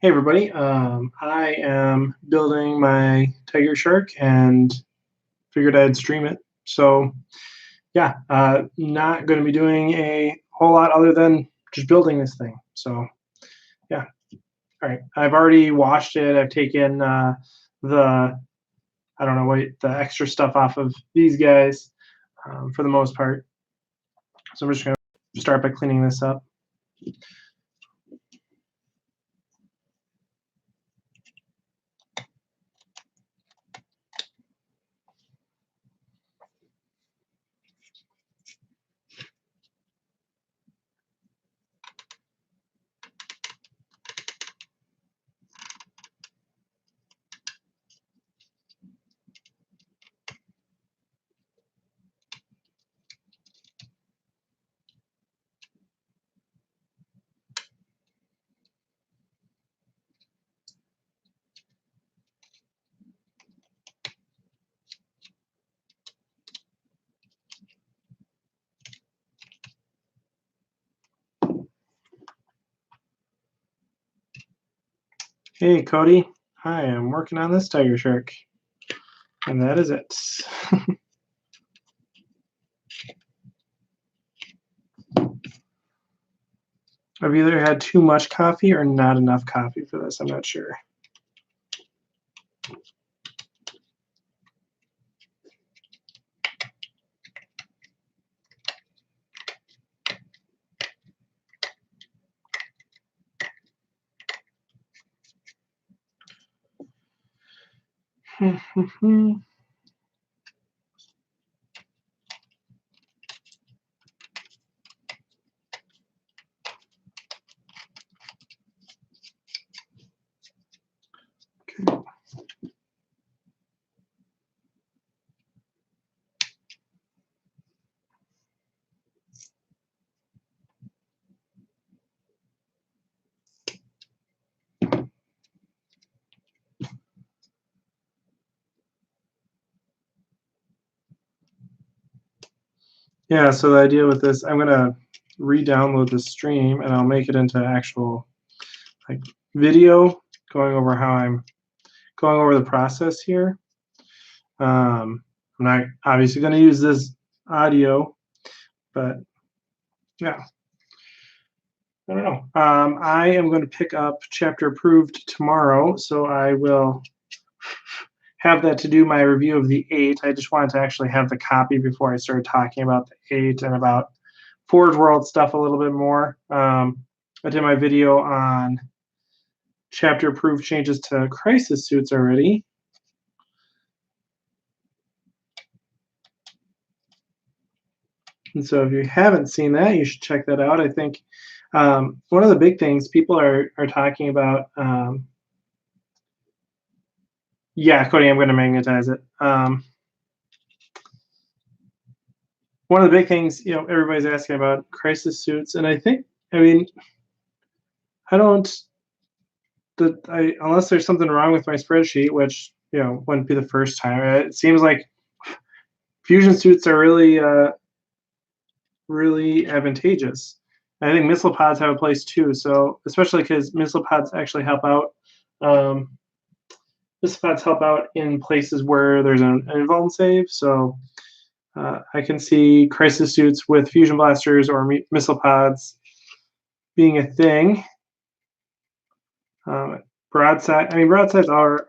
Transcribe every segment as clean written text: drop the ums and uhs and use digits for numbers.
Hey everybody, I am building my Tigershark and figured I'd stream it. So yeah, not going to be doing a whole lot other than just building this thing. So yeah, all right. I've already washed it. I've taken the, I don't know what, the extra stuff off of these guys for the most part. So I'm just going to start by cleaning this up. Hey Cody, I am working on this Tigershark, and that is it. I've either had too much coffee or not enough coffee for this. I'm not sure. Okay. Yeah, so the idea with this, I'm gonna re-download the stream and I'll make it into actual like video going over how I'm going over the process here. I'm not obviously gonna use this audio, but yeah. I don't know. I am going to pick up chapter approved tomorrow, so I will have that to do my review of the 8. I just wanted to actually have the copy before I started talking about the 8 and about Forge World stuff a little bit more. I did my video on chapter approved changes to crisis suits already. And so if you haven't seen that, you should check that out. I think one of the big things people are talking about, yeah, Cody, I'm going to magnetize it. One of the big things, everybody's asking about crisis suits, and I mean, I don't, unless there's something wrong with my spreadsheet, which wouldn't be the first time. It seems like fusion suits are really, really advantageous. I think missile pods have a place too. So especially because missile pods actually help out. Missile pods help out in places where there's an invuln save. So I can see crisis suits with fusion blasters or missile pods being a thing. Broadside. I mean, broadsides were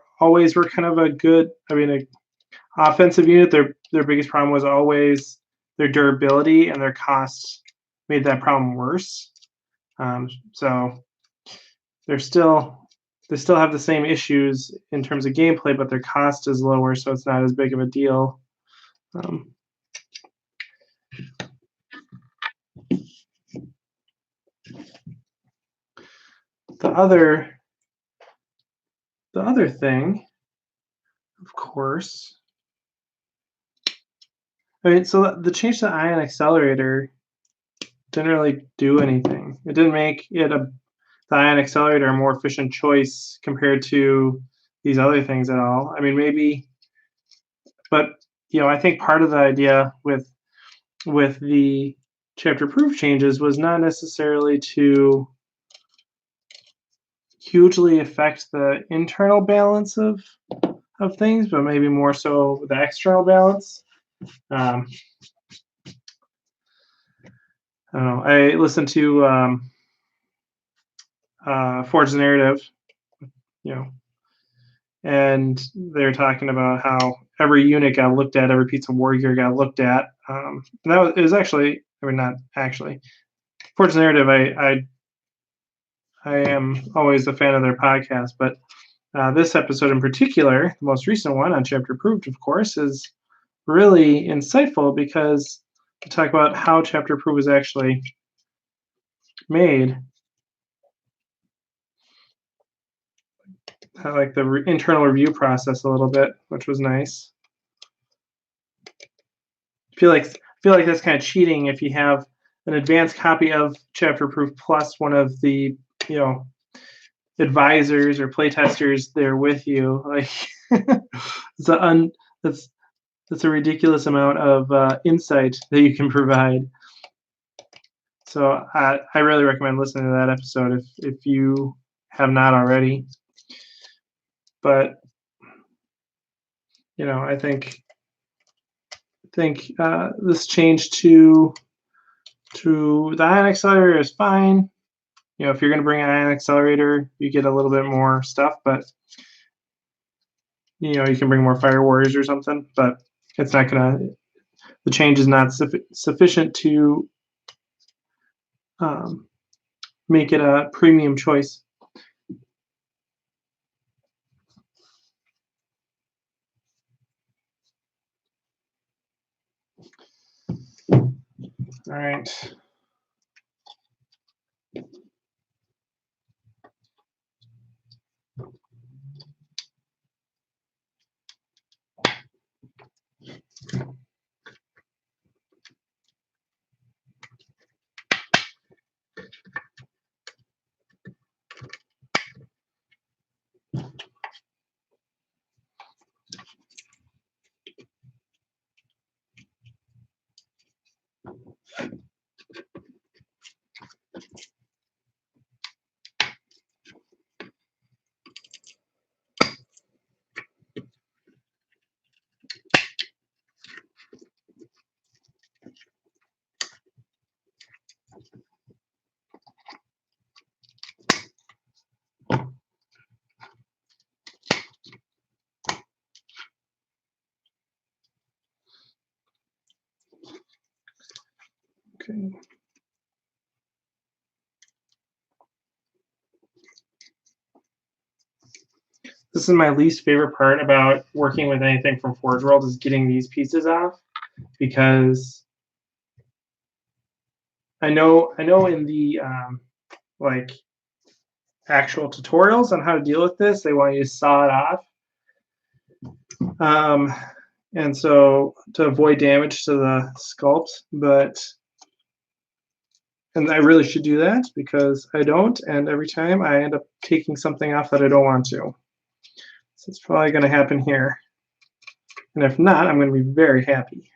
kind of a good. I mean, an offensive unit. Their biggest problem was always their durability, and their cost made that problem worse. So they still have the same issues in terms of gameplay, but their cost is lower, so it's not as big of a deal. The other thing, of course, I mean, so the change to the ion accelerator didn't really do anything. It didn't make it the ion accelerator a more efficient choice compared to these other things at all. I mean, maybe, but I think part of the idea with the chapter proof changes was not necessarily to hugely affect the internal balance of things, but maybe more so the external balance. I don't know. I listened to Forge the Narrative, you know, and they're talking about how every unit got looked at, every piece of war gear got looked at. And that was, it was actually, I mean, not actually. Forge the Narrative, I am always a fan of their podcast, but this episode in particular, the most recent one on Chapter Approved, of course, is really insightful because to talk about how Chapter Approved was actually made. I like the internal review process a little bit, which was nice. I feel like that's kind of cheating if you have an advanced copy of Chapter Approved plus one of the, you know, advisors or playtesters there with you. Like that's a ridiculous amount of insight that you can provide. So I really recommend listening to that episode if you have not already. But you know, I think this change to the ion accelerator is fine. You know, if you're going to bring an ion accelerator, you get a little bit more stuff, but you know, you can bring more fire warriors or something. But it's not going to. The change is not sufficient to make it a premium choice. All right. Okay. This is my least favorite part about working with anything from Forge World is getting these pieces off, because I know in the like actual tutorials on how to deal with this, they want you to saw it off, and so to avoid damage to the sculpt. And I really should do that because I don't, and every time I end up taking something off that I don't want to. So it's probably going to happen here. And if not, I'm going to be very happy.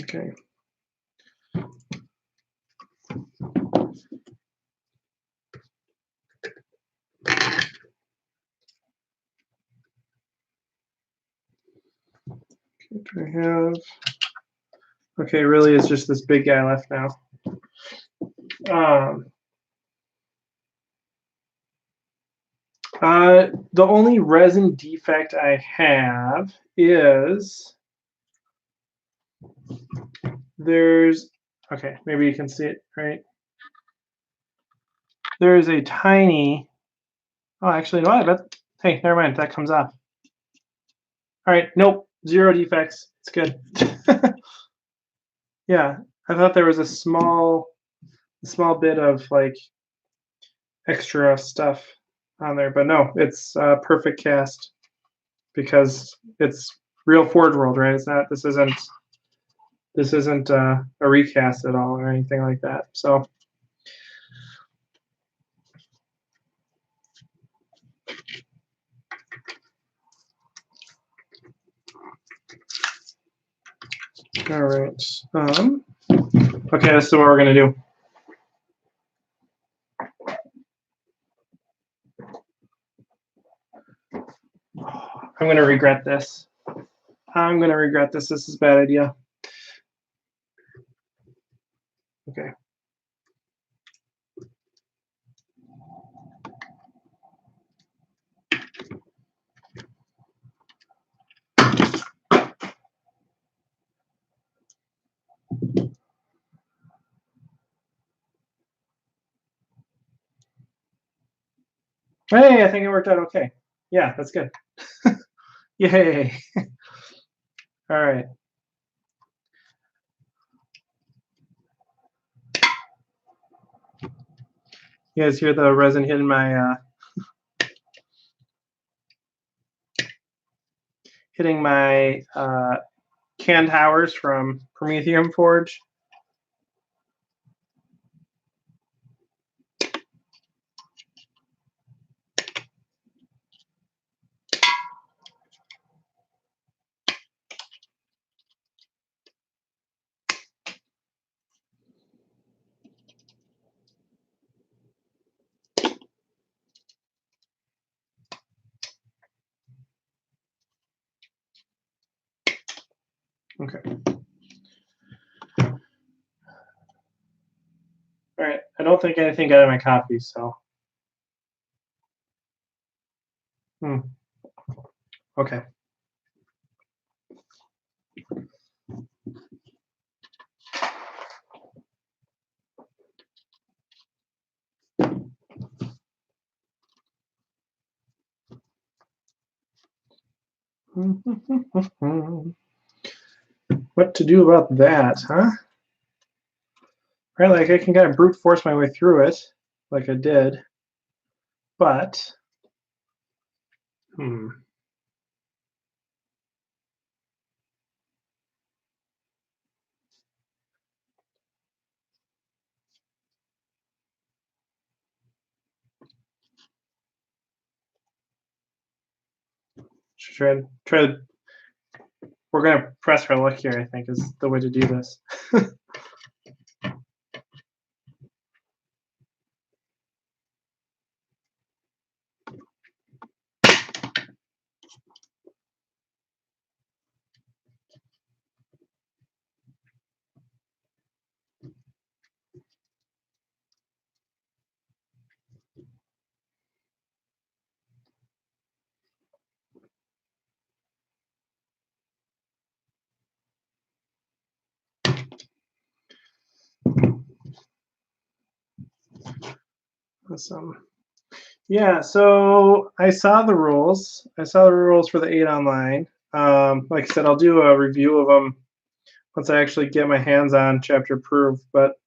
Okay. I have, okay, really it's just this big guy left now. The only resin defect I have is there's, okay, maybe you can see it, right? There is a tiny, oh, actually, no, I bet, hey, never mind, that comes off. All right, nope, 0 defects, it's good. Yeah, I thought there was a small bit of like extra stuff on there, but no, it's a perfect cast because it's real Forge World, right? It's not. This isn't a recast at all or anything like that. So. All right. Okay, this is what we're going to do. I'm going to regret this. I'm going to regret this. This is a bad idea. Okay. Hey, I think it worked out okay. Yeah, that's good. Yay. All right. You guys hear the resin hitting my hitting my can towers from Prometheum Forge? Okay. All right. I don't think anything got in my coffee, so. Okay. What to do about that, huh? Right, like I can kind of brute force my way through it, like I did, but try. We're gonna press for luck here. I think is the way to do this. Awesome. Yeah, so I saw the rules. I saw the rules for the 8 online. Like I said, I'll do a review of them once I actually get my hands on chapter approved. But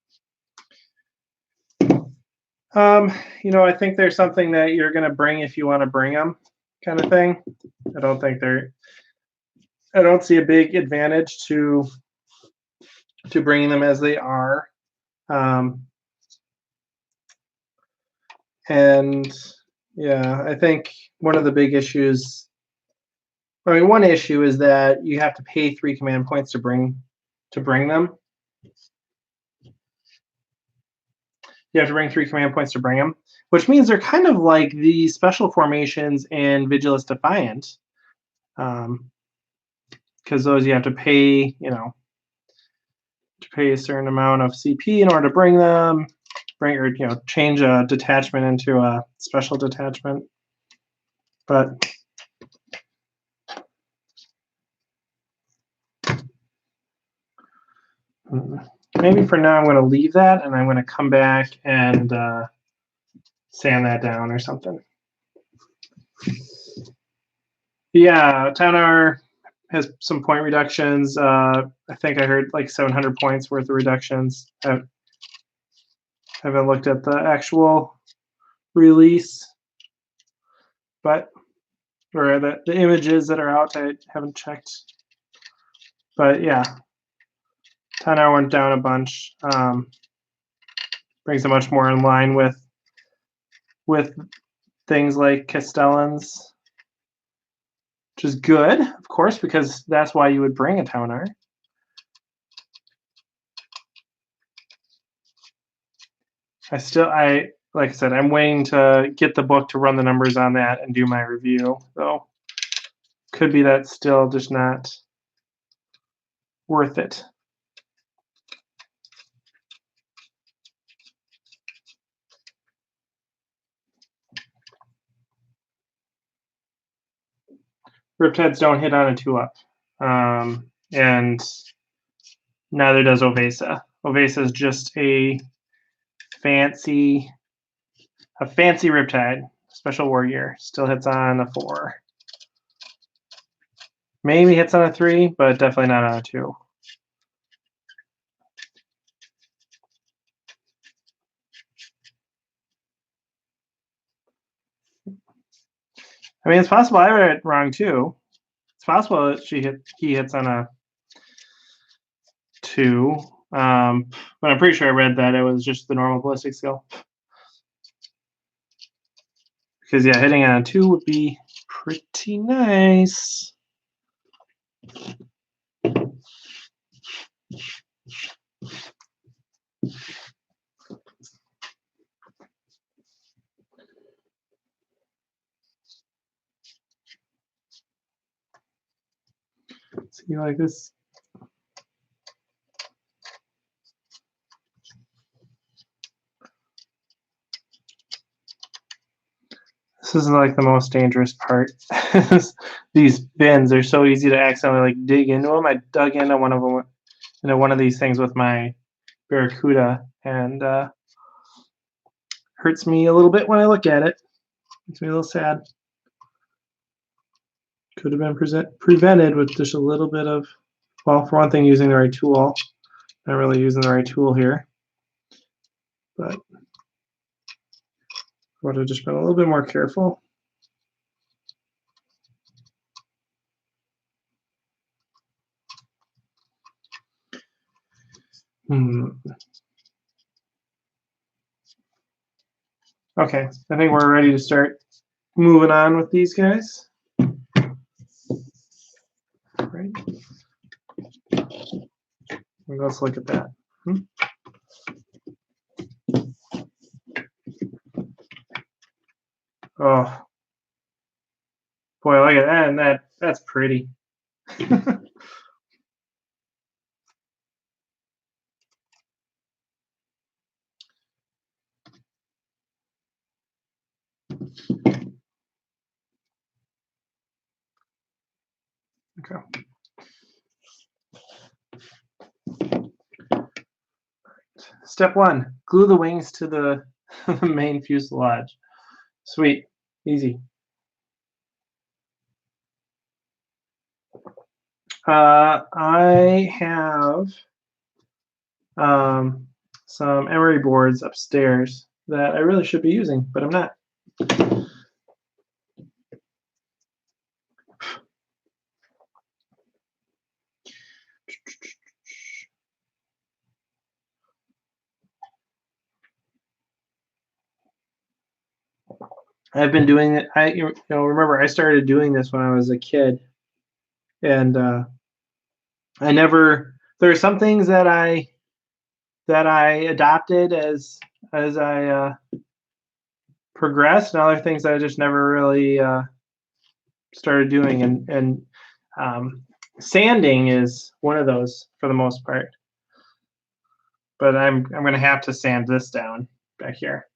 you know, I think there's something that you're going to bring if you want to bring them, kind of thing. I don't see a big advantage to bringing them as they are. And yeah, I think one of the big issues, I mean, one issue is that you have to pay 3 command points to bring them. You have to bring 3 command points to bring them, which means they're kind of like the special formations in Vigilus Defiant, because those you have to pay, you know, to pay a certain amount of CP in order to bring them, or you know, change a detachment into a special detachment. But maybe for now I'm going to leave that, and I'm going to come back and sand that down or something. Yeah, Taunar has some point reductions. I think I heard like 700 points worth of reductions. I haven't looked at the actual release, but or the images that are out, I haven't checked. But yeah, Taunar went down a bunch. Brings it much more in line with things like Castellans, which is good, of course, because that's why you would bring a Taunar. like I said, I'm waiting to get the book to run the numbers on that and do my review. So could be that's still just not worth it. Riptides don't hit on a 2-up. And neither does Ovesa. Ovesa is just a fancy Riptide. Special War Gear. Still hits on a 4. Maybe hits on a 3, but definitely not on a 2. I mean, it's possible I read it wrong too. It's possible that he hits on a 2, but I'm pretty sure I read that it was just the normal ballistic skill. Because yeah, hitting on a 2 would be pretty nice. See, like this. This is like the most dangerous part. These bins are so easy to accidentally like dig into them. I dug into one of these things with my Barracuda, and hurts me a little bit when I look at it. Makes me a little sad. Could have been prevented with just a little bit of, well, for one thing, using the right tool. Not really using the right tool here, but would have just been a little bit more careful. Okay, I think we're ready to start moving on with these guys. Right. Let's look at that. Oh, boy, look at that, and that's pretty. Okay. Step 1, glue the wings to the main fuselage. Sweet, easy. I have some emery boards upstairs that I really should be using, but I'm not. I've been doing it. Remember I started doing this when I was a kid, and I never. There are some things that I adopted as I progressed, and other things that I just never really started doing. And sanding is one of those for the most part. But I'm going to have to sand this down back here.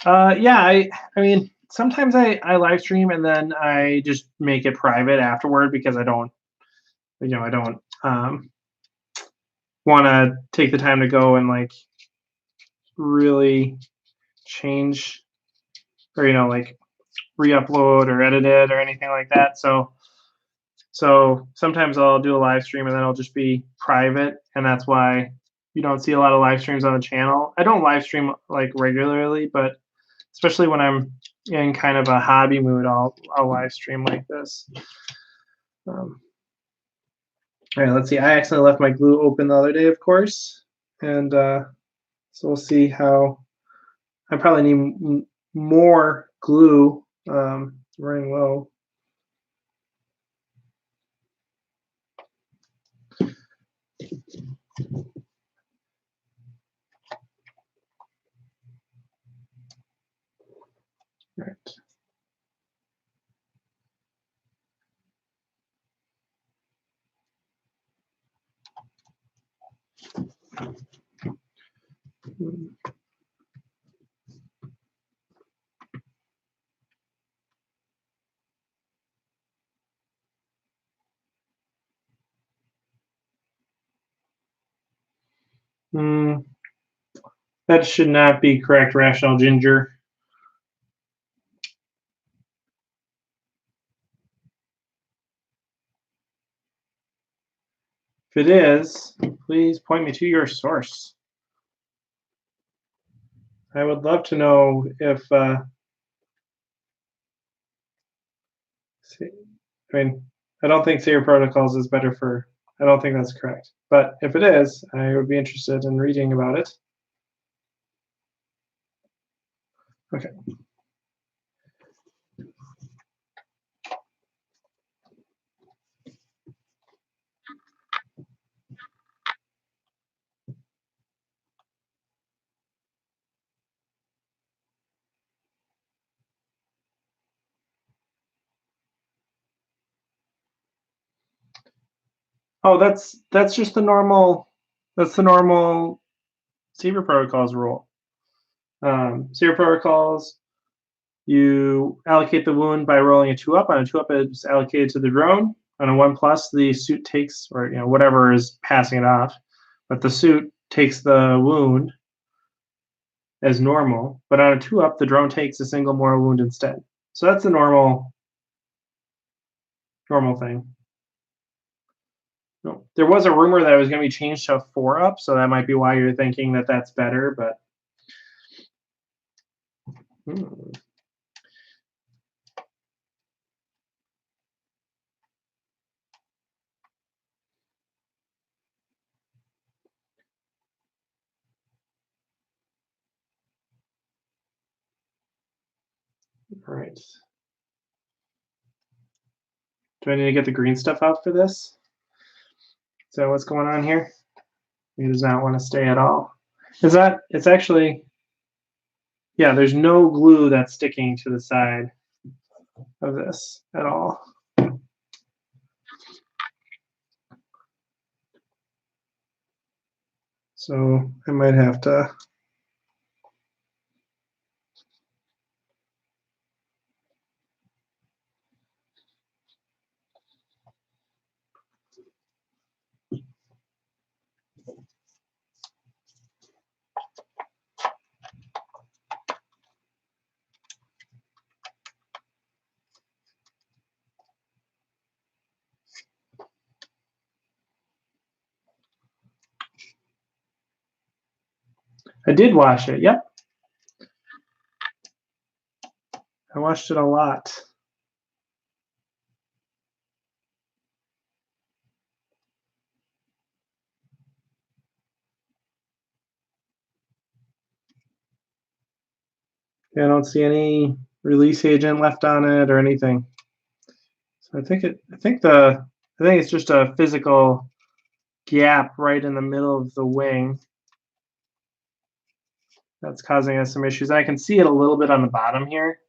Yeah, I mean, sometimes I live stream and then I just make it private afterward because I don't want to take the time to go and like really change or like re-upload or edit it or anything like that. So sometimes I'll do a live stream and then I'll just be private, and that's why you don't see a lot of live streams on the channel. I don't live stream like regularly, but especially when I'm in kind of a hobby mood, I'll live stream like this. All right, let's see. I accidentally left my glue open the other day, of course, and so we'll see how. I probably need more glue. Running low. Right. That should not be correct, Rational Ginger. If it is, please point me to your source. I would love to know if, I mean, I don't think Saber Protocols is better for, I don't think that's correct. But if it is, I would be interested in reading about it. Okay. Oh, that's just the normal, that's the normal Saber Protocols rule. Saber Protocols, you allocate the wound by rolling a 2-up. On a 2-up, it's allocated to the drone. On a 1+, the suit takes, or whatever is passing it off, but the suit takes the wound as normal. But on a 2-up, the drone takes a single mortal wound instead. So that's the normal thing. No, there was a rumor that it was going to be changed to a 4-up, so that might be why you're thinking that that's better. But all right. Do I need to get the green stuff out for this? Is that what's going on here? He does not want to stay at all. Is that, it's actually, yeah, there's no glue that's sticking to the side of this at all. So I might have to. I did wash it, yep. I washed it a lot. I don't see any release agent left on it or anything. So I think it's just a physical gap right in the middle of the wing that's causing us some issues. I can see it a little bit on the bottom here.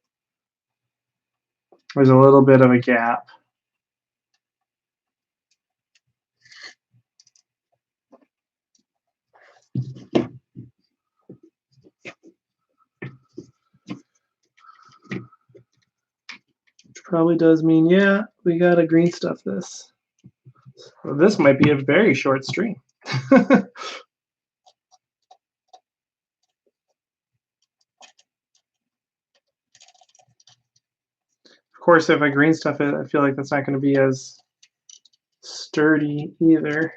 There's a little bit of a gap. Which probably does mean, yeah, we got to green stuff this. So this might be a very short stream. Of course, if I green stuff it, I feel like that's not going to be as sturdy either.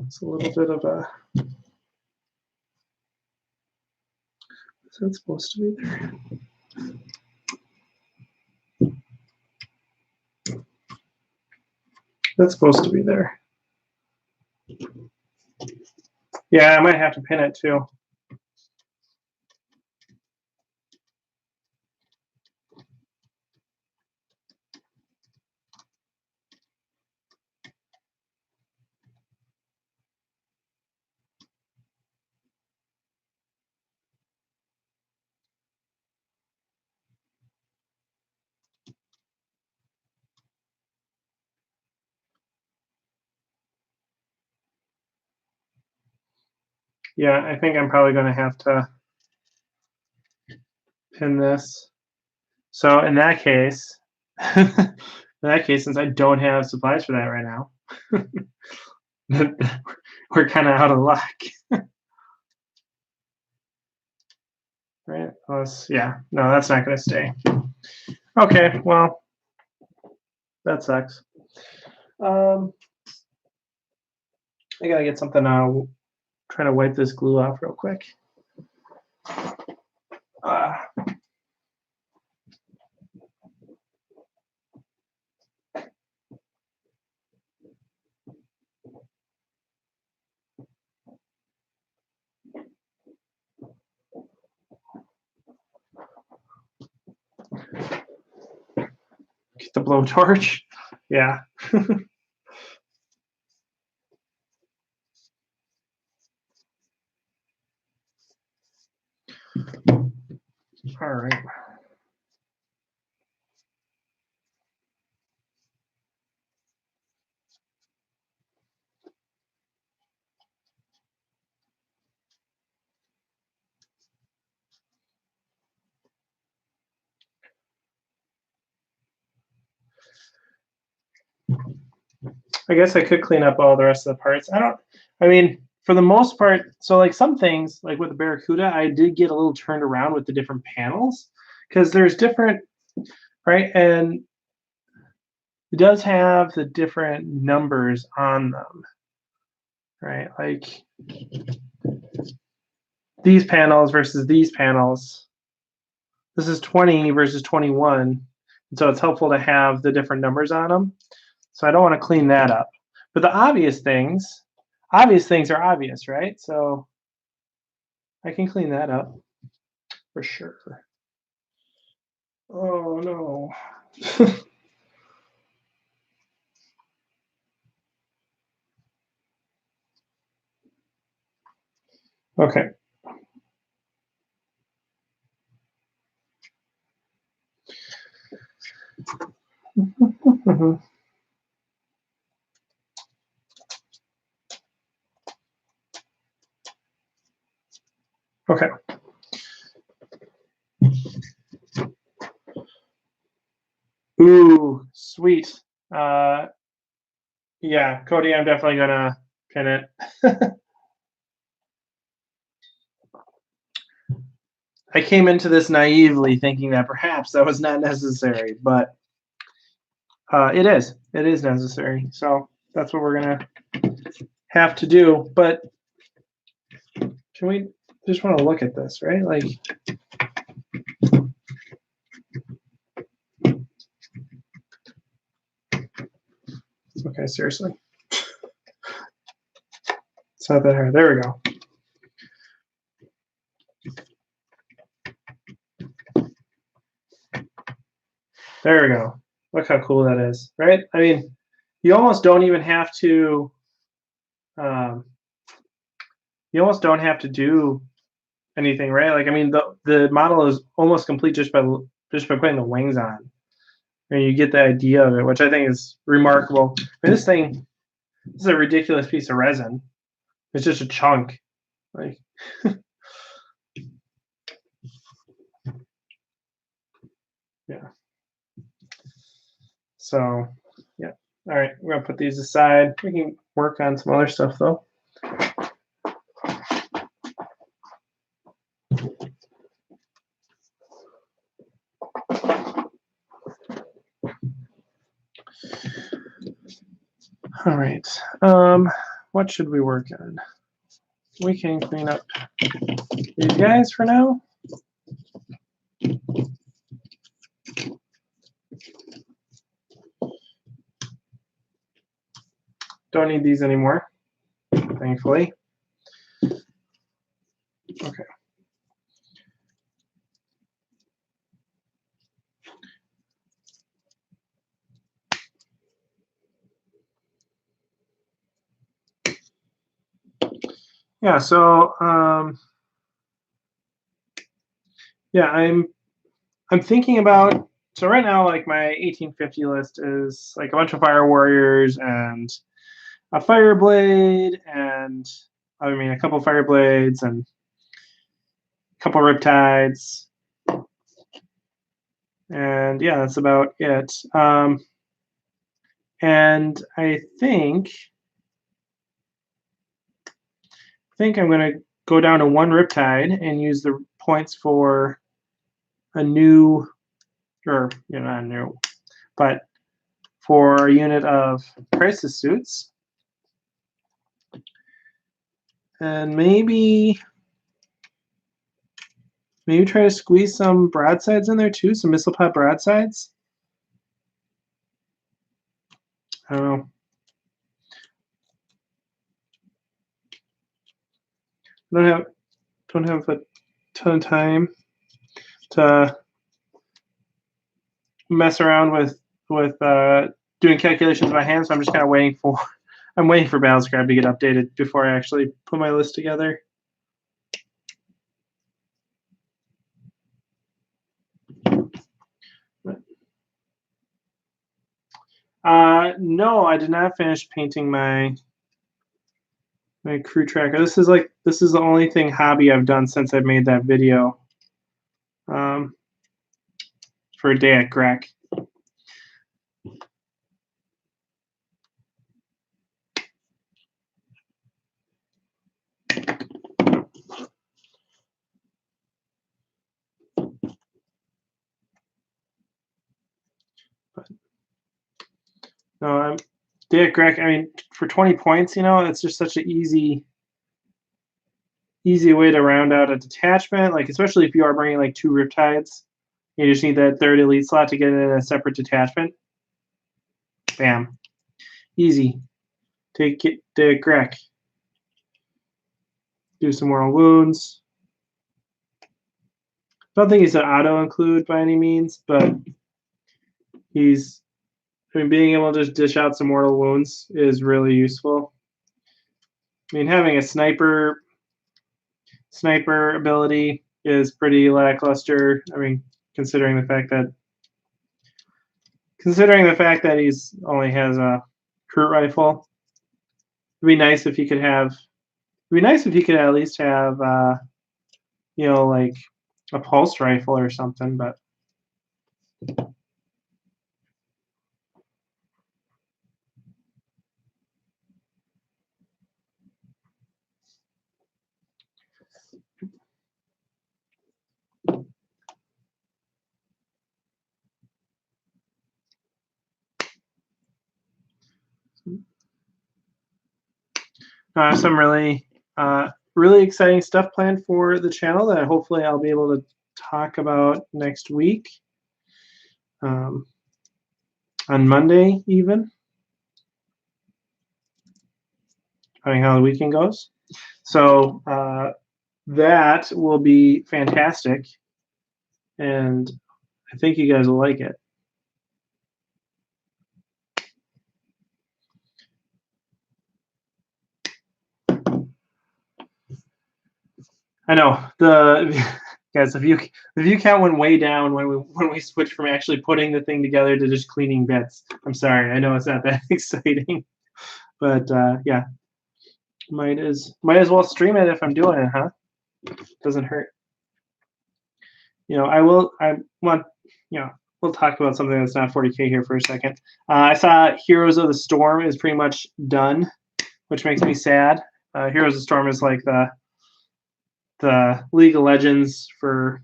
It's a little bit of a. Is that supposed to be there? That's supposed to be there. Yeah, I might have to pin it too. Yeah, I think I'm probably going to have to pin this. So in that case, since I don't have supplies for that right now, we're kind of out of luck. Right? Yeah, no, that's not going to stay. Okay, well, that sucks. I got to get something try to wipe this glue off real quick. Get the blowtorch. Yeah. All right. I guess I could clean up all the rest of the parts. I mean, for the most part, so like some things, like with the Barracuda, I did get a little turned around with the different panels because there's different, right? And it does have the different numbers on them, right? Like these panels versus these panels. This is 20 versus 21. And so it's helpful to have the different numbers on them. So I don't want to clean that up. But the obvious things are obvious, right? So I can clean that up for sure. Oh no. Okay. Okay. Ooh, sweet. Yeah, Cody, I'm definitely gonna pin it. I came into this naively thinking that perhaps that was not necessary, but it is. It is necessary. So that's what we're gonna have to do. But can we just want to look at this, right? Like, okay, seriously. It's not that hard. There we go. There we go. Look how cool that is, right? I mean, you almost don't even have to. You almost don't have to do anything, right? Like, I mean, the model is almost complete just by putting the wings on. And you get the idea of it, which I think is remarkable. I mean, this is a ridiculous piece of resin. It's just a chunk. Like, yeah. So, yeah. All right, we're gonna put these aside. We can work on some other stuff though. All right. What should we work on? We can clean up these guys for now. Don't need these anymore, thankfully. Okay. Yeah, so yeah, I'm thinking about, so right now, like my 1850 list is like a bunch of fire warriors and a fire blade and a couple fire blades and a couple riptides. And yeah, that's about it. And I think I'm going to go down to 1 riptide and use the points for a new, or not new, but for a unit of crisis suits. And maybe try to squeeze some broadsides in there too, some missile pod broadsides. I don't know. Don't have a ton of time to mess around with doing calculations by hand, so I'm just kind of waiting for Battlescribe to get updated before I actually put my list together. No, I did not finish painting my crew tracker. This is the only thing hobby I've done since I made that video for a day at Grec. No, I'm day at Grec. I mean, for 20 points, it's just such an easy way to round out a detachment. Like, especially if you are bringing like 2 riptides, you just need that 3rd elite slot to get in a separate detachment. Bam, easy. Take it to Grec. Do some mortal wounds. I don't think he's an auto include by any means, but he's. I mean, being able to just dish out some mortal wounds is really useful. I mean, having a sniper ability is pretty lackluster. I mean, considering the fact that he's only has a cruise rifle, it'd be nice if he could have. It'd be nice if he could at least have, like a pulse rifle or something, but. Some really exciting stuff planned for the channel that hopefully I'll be able to talk about next week, on Monday even, depending how the weekend goes. So that will be fantastic, and I think you guys will like it. I know guys, the view count went way down when we switched from actually putting the thing together to just cleaning bits. I'm sorry, I know it's not that exciting, but yeah, might as well stream it if I'm doing it, huh? Doesn't hurt. We'll talk about something that's not 40K here for a second. I saw Heroes of the Storm is pretty much done, which makes me sad. Heroes of the Storm is like the League of Legends for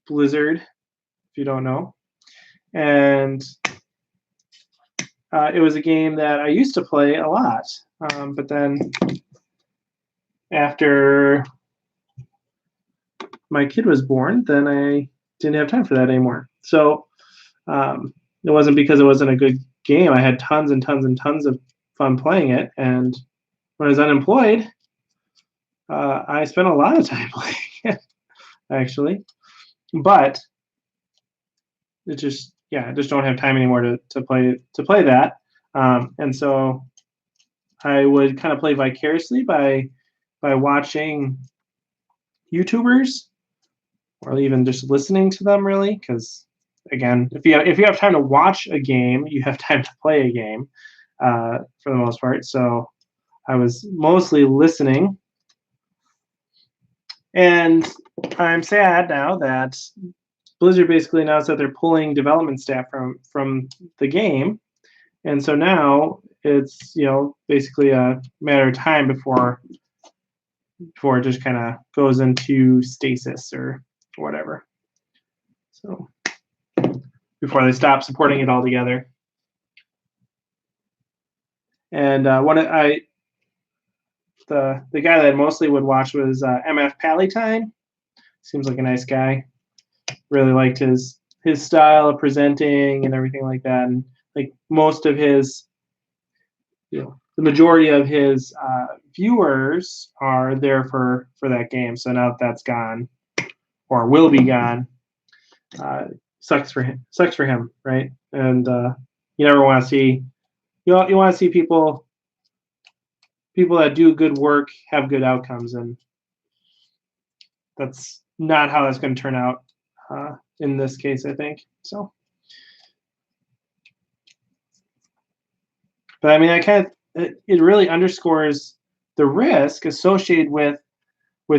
Blizzard, if you don't know. And it was a game that I used to play a lot, but then after my kid was born, then I didn't have time for that anymore. So it wasn't because it wasn't a good game. I had tons and tons and tons of fun playing it, and when I was unemployed, I spent a lot of time playing it, actually. But I just don't have time anymore to play that. And so I would kind of play vicariously by watching YouTubers, or even just listening to them, really, because again, if you have time to watch a game, you have time to play a game, for the most part. So I was mostly listening. And I'm sad now that Blizzard basically announced that they're pulling development staff from the game, and so now it's basically a matter of time before it just kind of goes into stasis or whatever. So before they stop supporting it altogether. And the guy that I mostly would watch was MF Palatine. Seems like a nice guy. Really liked his style of presenting and everything like that. And like most of his, the majority of his viewers are there for that game. So now that that's gone, or will be gone, sucks for him, right? And you never want to see you want to see people that do good work have good outcomes, and that's not how that's going to turn out in this case, I think. So, but I mean, it really underscores the risk associated with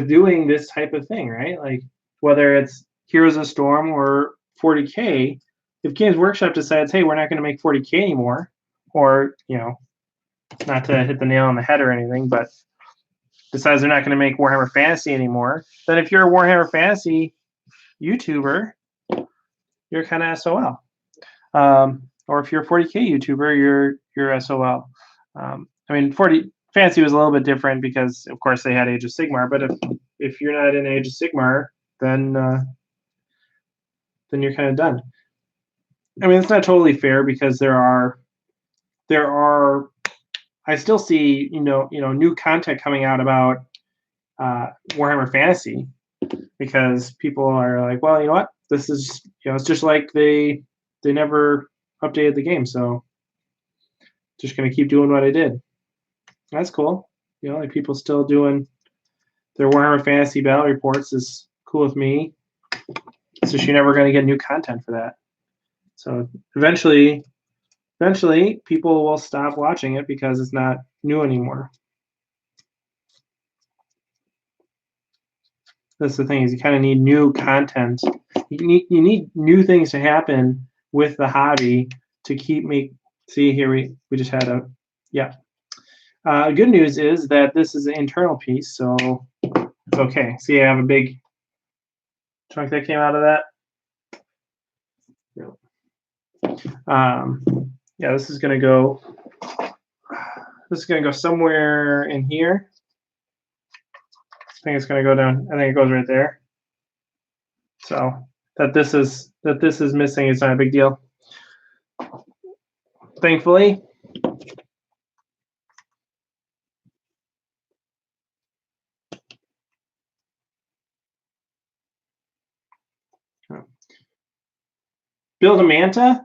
doing this type of thing, right? Like whether it's Heroes of Storm or 40K, if Games Workshop decides, hey, we're not going to make 40K anymore, or not to hit the nail on the head or anything, but decides they're not going to make Warhammer Fantasy anymore, then if you're a Warhammer Fantasy YouTuber, you're kind of SOL. Or if you're a 40K YouTuber, you're SOL. I mean, 40 Fantasy was a little bit different because, of course, they had Age of Sigmar. But if you're not in Age of Sigmar, then you're kind of done. I mean, it's not totally fair because there are I still see new content coming out about Warhammer Fantasy because people are like, well, you know what, this is it's just like they never updated the game, so just gonna keep doing what I did. That's cool. Like people still doing their Warhammer Fantasy battle reports is cool with me. It's just you're never gonna get new content for that. So eventually people will stop watching it because it's not new anymore. That's the thing, is you kind of need new content. You need new things to happen with the hobby to keep see here we just had a good news is that this is an internal piece, so it's okay. See, I have a big chunk that came out of that. This is gonna go somewhere in here. I think it's gonna go down. I think it goes right there. So that this is missing is not a big deal, thankfully. Build a manta.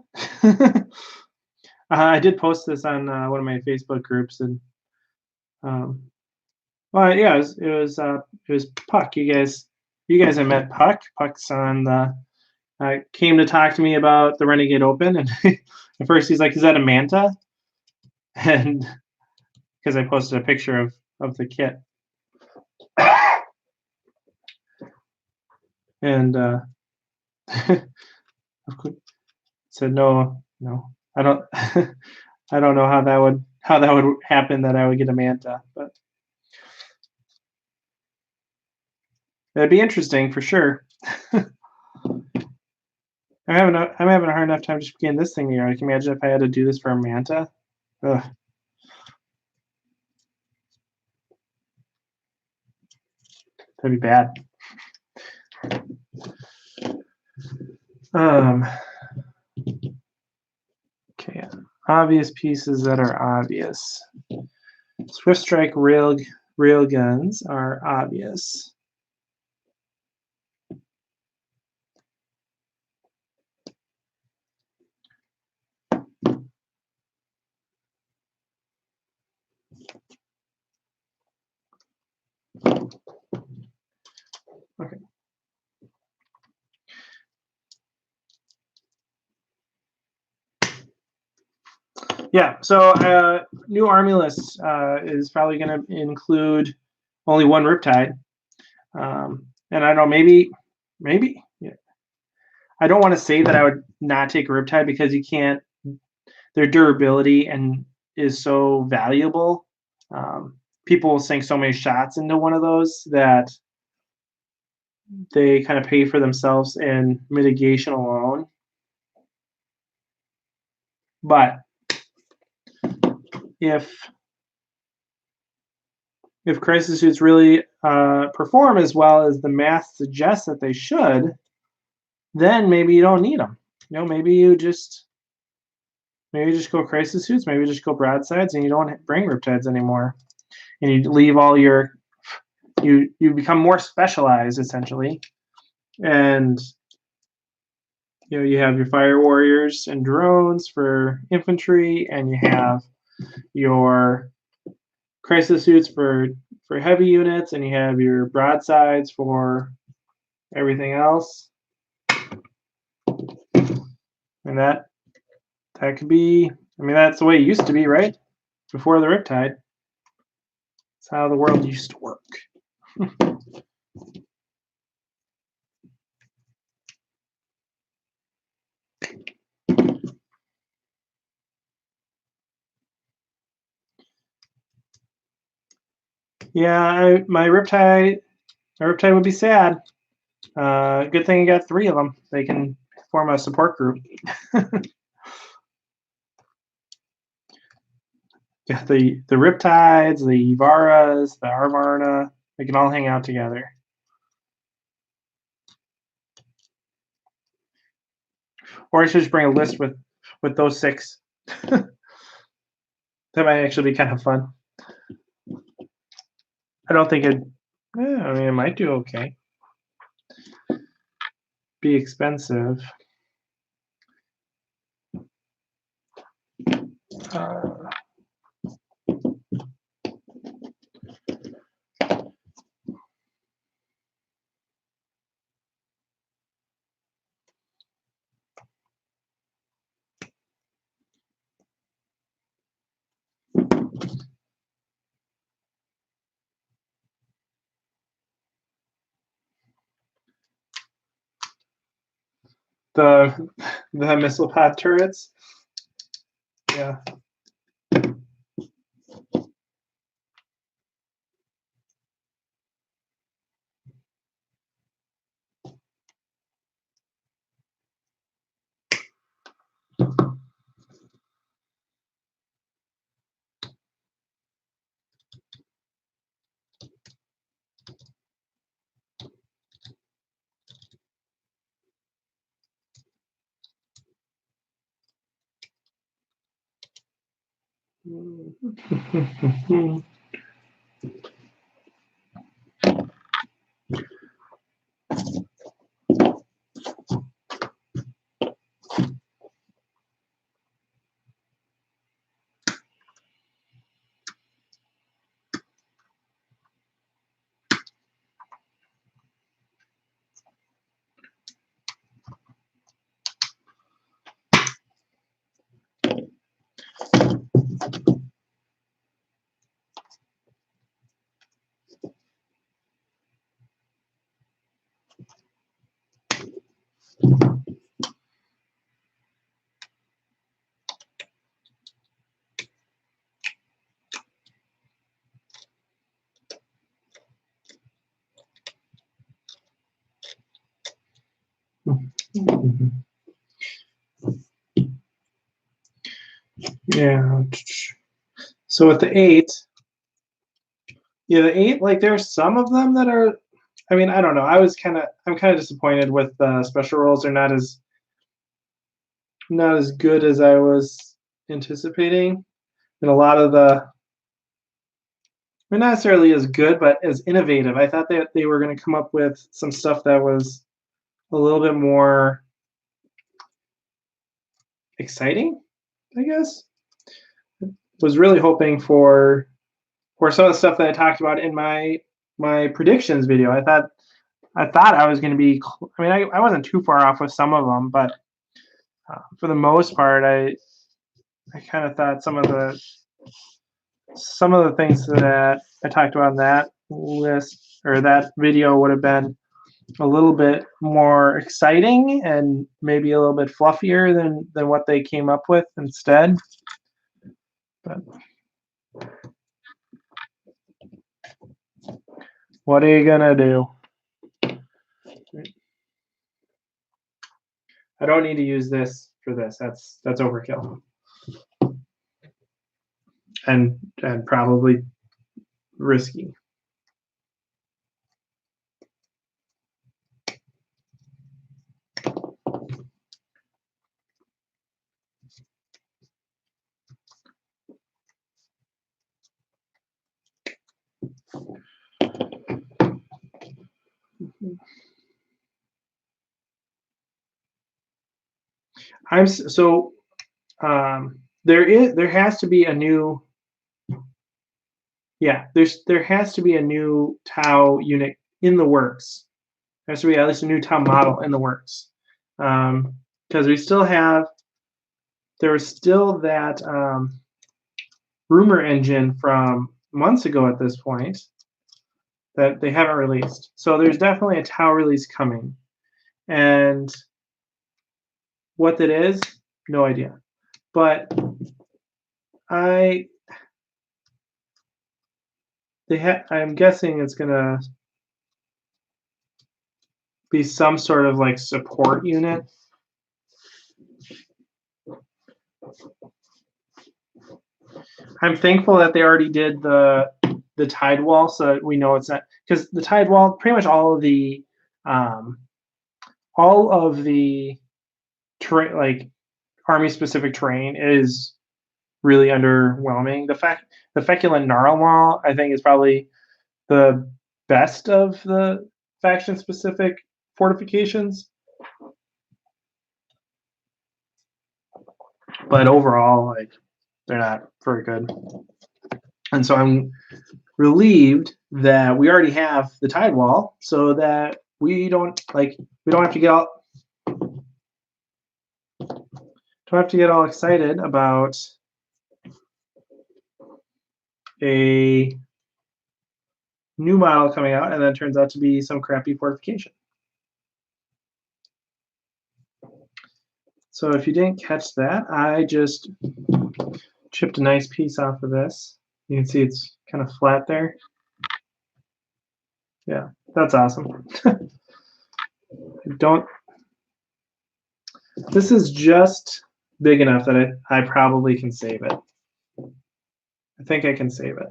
I did post this on one of my Facebook groups, and well, yeah, it was Puck. You guys have met Puck. Puck's on the came to talk to me about the Renegade Open, and at first he's like, "Is that a manta?" And because I posted a picture of the kit, and said, "No, I don't, I don't know how that would happen that I would get a manta, but that'd be interesting for sure." I'm having a hard enough time just getting this thing here. I can imagine if I had to do this for a manta. Ugh. That'd be bad. Okay, obvious pieces that are obvious. Swift Strike rail guns are obvious. Okay. Yeah, so new army list is probably going to include only one Riptide. And I don't know, maybe, yeah. I don't want to say that I would not take a Riptide because you can't, their durability and is so valuable. People will sink so many shots into one of those that they kind of pay for themselves in mitigation alone. But if crisis suits really perform as well as the math suggests that they should, then maybe you don't need them. You know, maybe you just go crisis suits, maybe just go broadsides, and you don't bring Riptides anymore, and you leave all your you become more specialized essentially, and you have your fire warriors and drones for infantry, and you have your crisis suits for heavy units, and you have your broadsides for everything else. And that could be, I mean, that's the way it used to be, right? Before the Riptide. That's how the world used to work. Yeah, my Riptide would be sad. Good thing you got 3 of them. They can form a support group. Yeah, the Riptides, the Yvaras, the Arvarna, they can all hang out together. Or I should just bring a list with those 6. That might actually be kind of fun. I don't think it. Yeah, I mean, it might do okay. Be expensive. The missile pod turrets. Yeah. Yeah. So with the 8, the 8, like there's some of them that are, I mean, I don't know. I'm kind of disappointed with the special rolls. They're not as good as I was anticipating, and a lot of they're not necessarily as good, but as innovative. I thought that they were going to come up with some stuff that was a little bit more exciting, I guess. Was really hoping for some of the stuff that I talked about in my predictions video. I thought I was going to be. I mean, I wasn't too far off with some of them, but for the most part, I kind of thought some of the things that I talked about in that list or that video would have been a little bit more exciting and maybe a little bit fluffier than what they came up with instead. But what are you gonna do? I don't need to use this for this. That's overkill. And probably risky. There has to be a new there has to be a new Tau unit in the works. There has to be at least a new Tau model in the works. Because there was still that rumor engine from months ago at this point that they haven't released. So there's definitely a Tau release coming. And what that is, no idea. But I'm guessing it's gonna be some sort of like support unit. I'm thankful that they already did the tide wall, so we know it's not, because the tide wall, pretty much all of the terrain, like army specific terrain, is really underwhelming. The feculent gnarl wall, I think, is probably the best of the faction specific fortifications. But overall, like, they're not very good. And so I'm relieved that we already have the tide wall, so that we don't have to get all excited about a new model coming out and then it turns out to be some crappy fortification. So if you didn't catch that, I just chipped a nice piece off of this. You can see it's kind of flat there. Yeah, that's awesome. This is just big enough that I probably can save it. I think I can save it.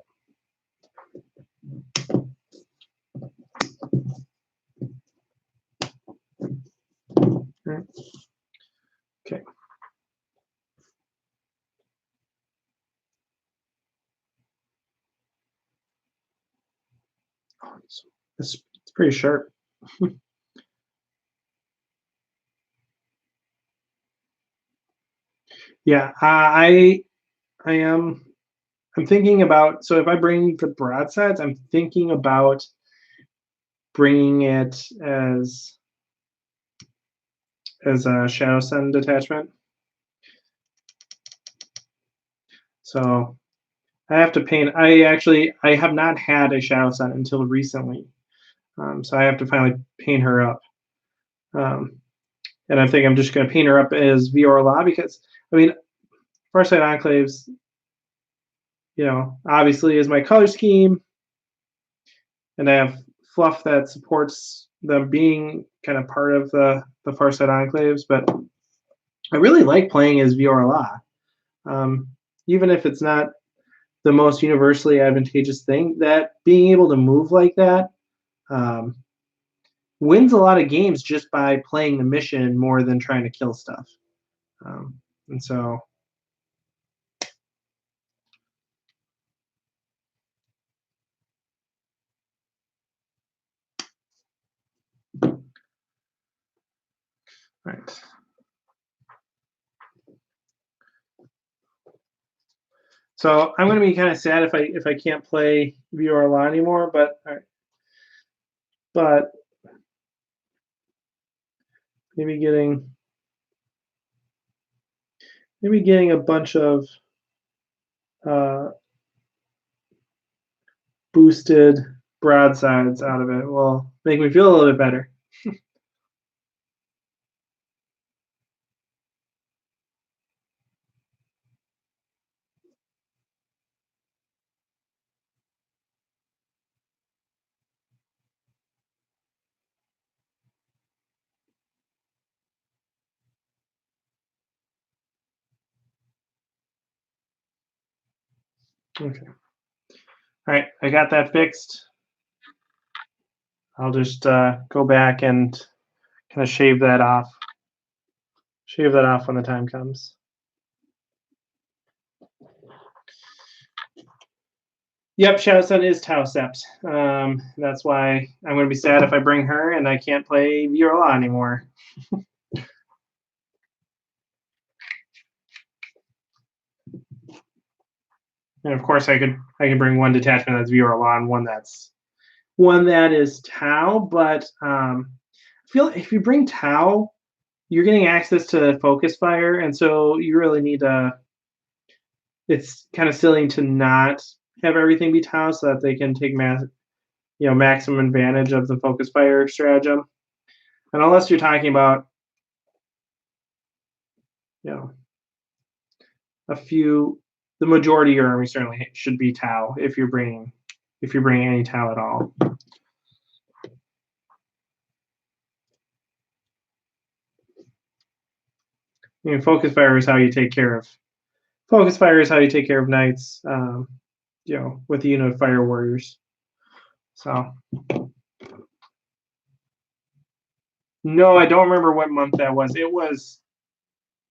Okay. It's pretty sharp. Yeah, I'm thinking about, so if I bring the broadsides, I'm thinking about bringing it as a Shadow Sun detachment. So I have to paint. I have not had a Shadow Sun until recently, so I have to finally paint her up. And I think I'm just going to paint her up as VR Law because, I mean, Farsight Enclaves, obviously is my color scheme, and I have fluff that supports them being kind of part of the Farsight Enclaves, but I really like playing as VR Law. Even if it's not the most universally advantageous thing, that being able to move like that wins a lot of games just by playing the mission more than trying to kill stuff. And so right. So I'm going to be kind of sad if I can't play VR Law anymore, but maybe getting maybe getting a bunch of boosted broadsides out of it will make me feel a little bit better. Okay. All right, I got that fixed. I'll just go back and kind of shave that off. Shave that off when the time comes. Yep, Shaosun is Tau Sept. That's why I'm going to be sad if I bring her and I can't play Viola anymore. And of course, I could bring one detachment that's Viola and one that is Tau. But I feel like if you bring Tau, you're getting access to focus fire, and so you really need to. It's kind of silly to not have everything be Tau so that they can take maximum advantage of the focus fire stratagem. And unless you're talking about, the majority of your army certainly should be Tau if you're bringing any Tau at all. Focus fire is how you take care of knights, with the unit of fire warriors. So, no, I don't remember what month that was.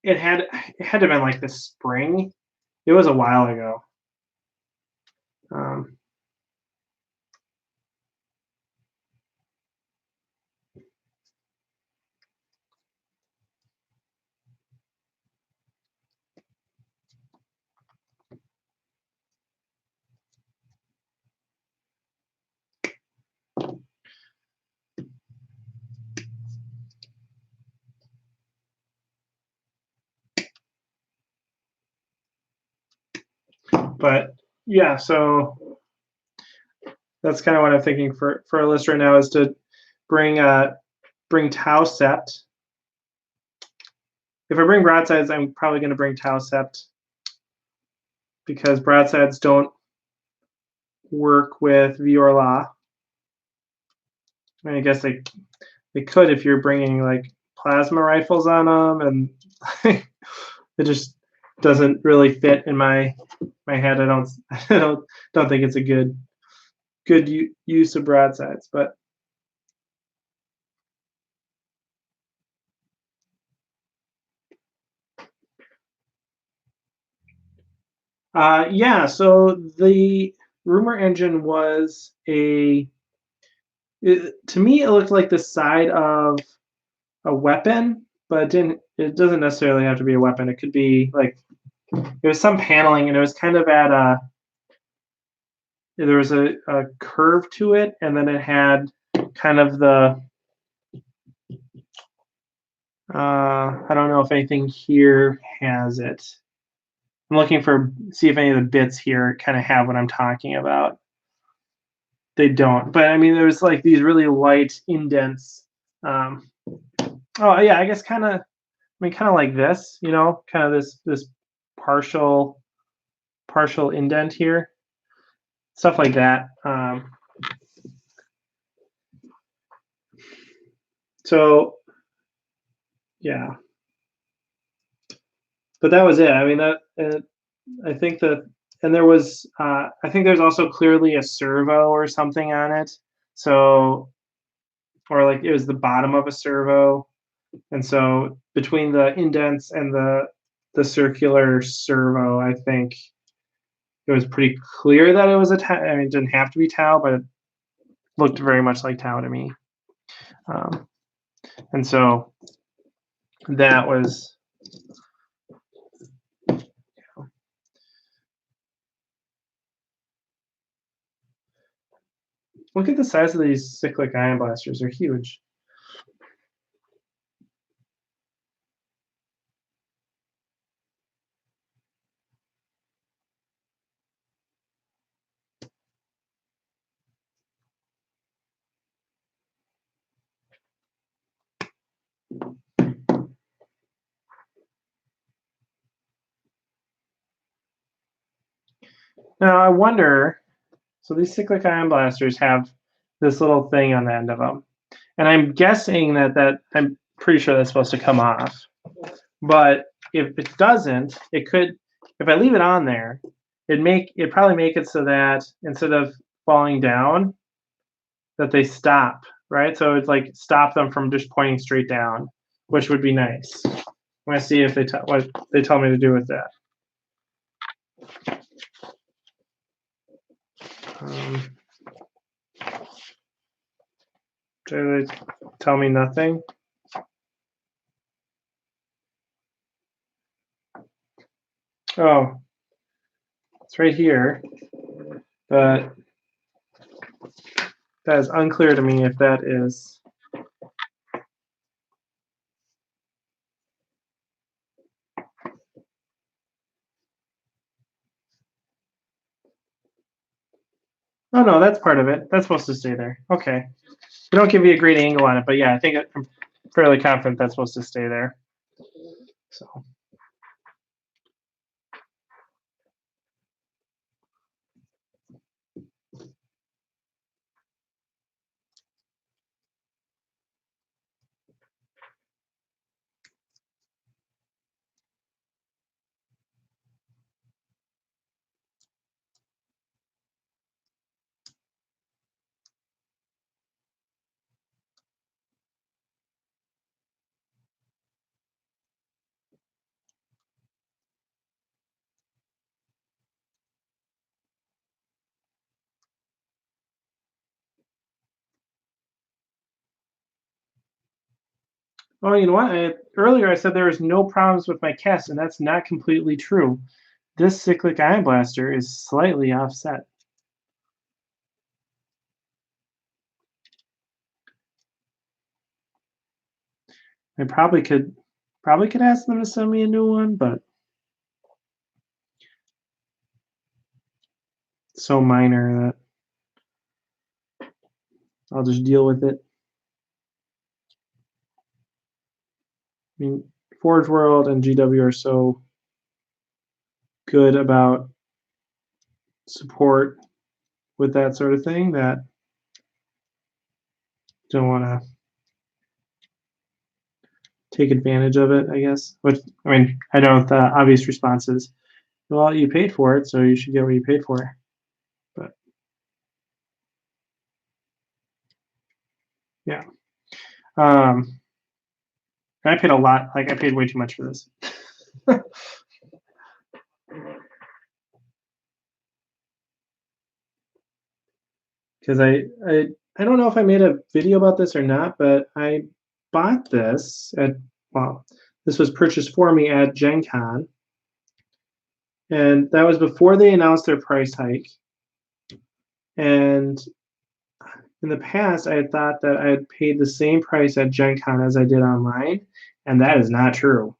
It had to have been like the spring. It was a while ago. But yeah, so that's kind of what I'm thinking for a list right now is to bring Tau Sept. If I bring broadsides, I'm probably going to bring Tau Sept because broadsides don't work with Viorla. I mean, I guess they could if you're bringing like plasma rifles on them, and it just doesn't really fit in my head. I don't think it's a good use of broadsides, but yeah. So the rumor engine was to me it looked like the side of a weapon, but it doesn't necessarily have to be a weapon. It could be like it was some paneling, and it was kind of at there was a curve to it, and then it had kind of the I don't know if anything here has it. I'm looking see if any of the bits here kind of have what I'm talking about. They don't, but I mean, there's like these really light indents. Oh yeah, I guess kind of like this, kind of this partial indent here, stuff like that. So yeah, but that was it. I mean, I think that, and there was, I think there's also clearly a servo or something on it. So, or like it was the bottom of a servo, and so between the indents and the circular servo, I think it was pretty clear that it was a Tau. I mean, it didn't have to be Tau, but it looked very much like Tau to me. And so that was. Look at the size of these cyclic ion blasters. They're huge. Now I wonder, so these cyclic ion blasters have this little thing on the end of them. And I'm guessing that I'm pretty sure that's supposed to come off. But if it doesn't, it could, if I leave it on there, it'd probably make it so that instead of falling down, that they stop, right? So it's like stop them from just pointing straight down, which would be nice. I'm gonna see if what they tell me to do with that. Do they tell me nothing? Oh, it's right here, but that is unclear to me if that is. Oh no, that's part of it. That's supposed to stay there. Okay. They don't give you a great angle on it, but yeah, I think I'm fairly confident that's supposed to stay there. So. Oh, you know what? Earlier I said there was no problems with my cast, and that's not completely true. This cyclic ion blaster is slightly offset. I probably could ask them to send me a new one, but it's so minor that I'll just deal with it. I mean, Forge World and GW are so good about support with that sort of thing that don't want to take advantage of it, I guess. Which, I mean, I know the obvious response is, well, you paid for it, so you should get what you paid for. But yeah, I paid a lot. Like I paid way too much for this. Because I don't know if I made a video about this or not, but I bought this at, well, this was purchased for me at Gen Con, and that was before they announced their price hike. And in the past, I had thought that I had paid the same price at Gen Con as I did online, and that is not true.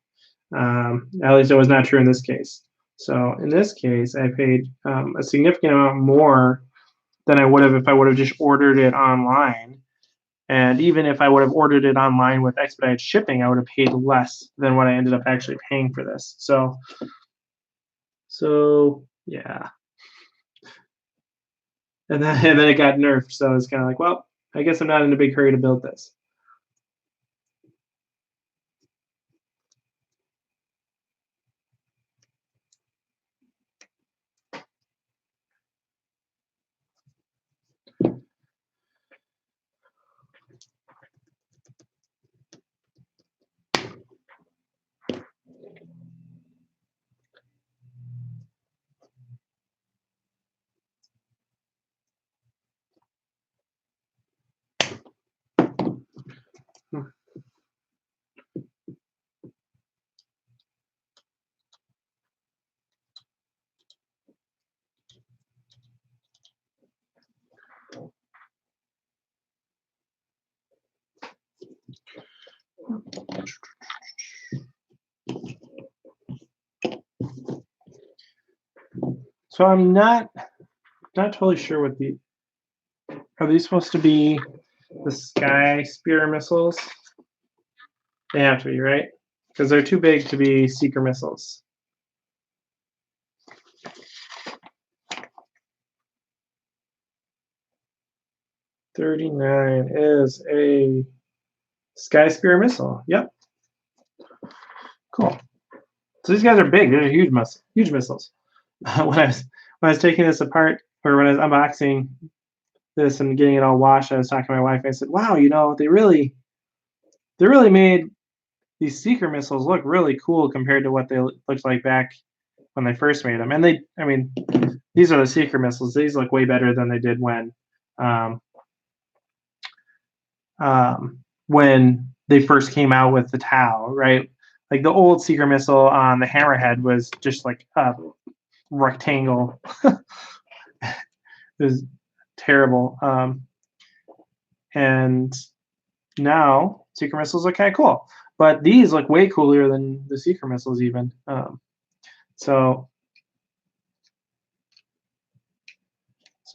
At least it was not true in this case. So in this case, I paid a significant amount more than I would have if I would have just ordered it online. And even if I would have ordered it online with expedited shipping, I would have paid less than what I ended up actually paying for this. So yeah. And then it got nerfed. So it's kind of like, well, I guess I'm not in a big hurry to build this. So I'm not totally sure what are these supposed to be the Sky Spear missiles? They have to be, right? Because they're too big to be Seeker missiles. 39 is a Sky Spear missile. Yep. Cool. So these guys are big. They're huge missiles. When I was taking this apart, or when I was unboxing this and getting it all washed, I was talking to my wife and I said, "Wow, you know, they really made these seeker missiles look really cool compared to what they looked like back when they first made them." And I mean, these are the seeker missiles. These look way better than they did when they first came out with the Tau, right? Like the old seeker missile on the Hammerhead was just like a rectangle. It was terrible. And now seeker missiles look kind of cool, but these look way cooler than the seeker missiles even. So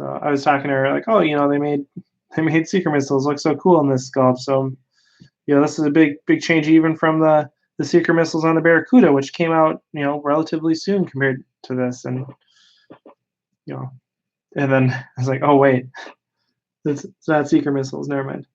I was talking to her like, oh, you know, they made seeker missiles look so cool in this sculpt. So, you know, this is a big change even from the seeker missiles on the Barracuda, which came out, you know, relatively soon compared to this. And, you know, and then I was like, oh wait, it's not seeker missiles. Never mind.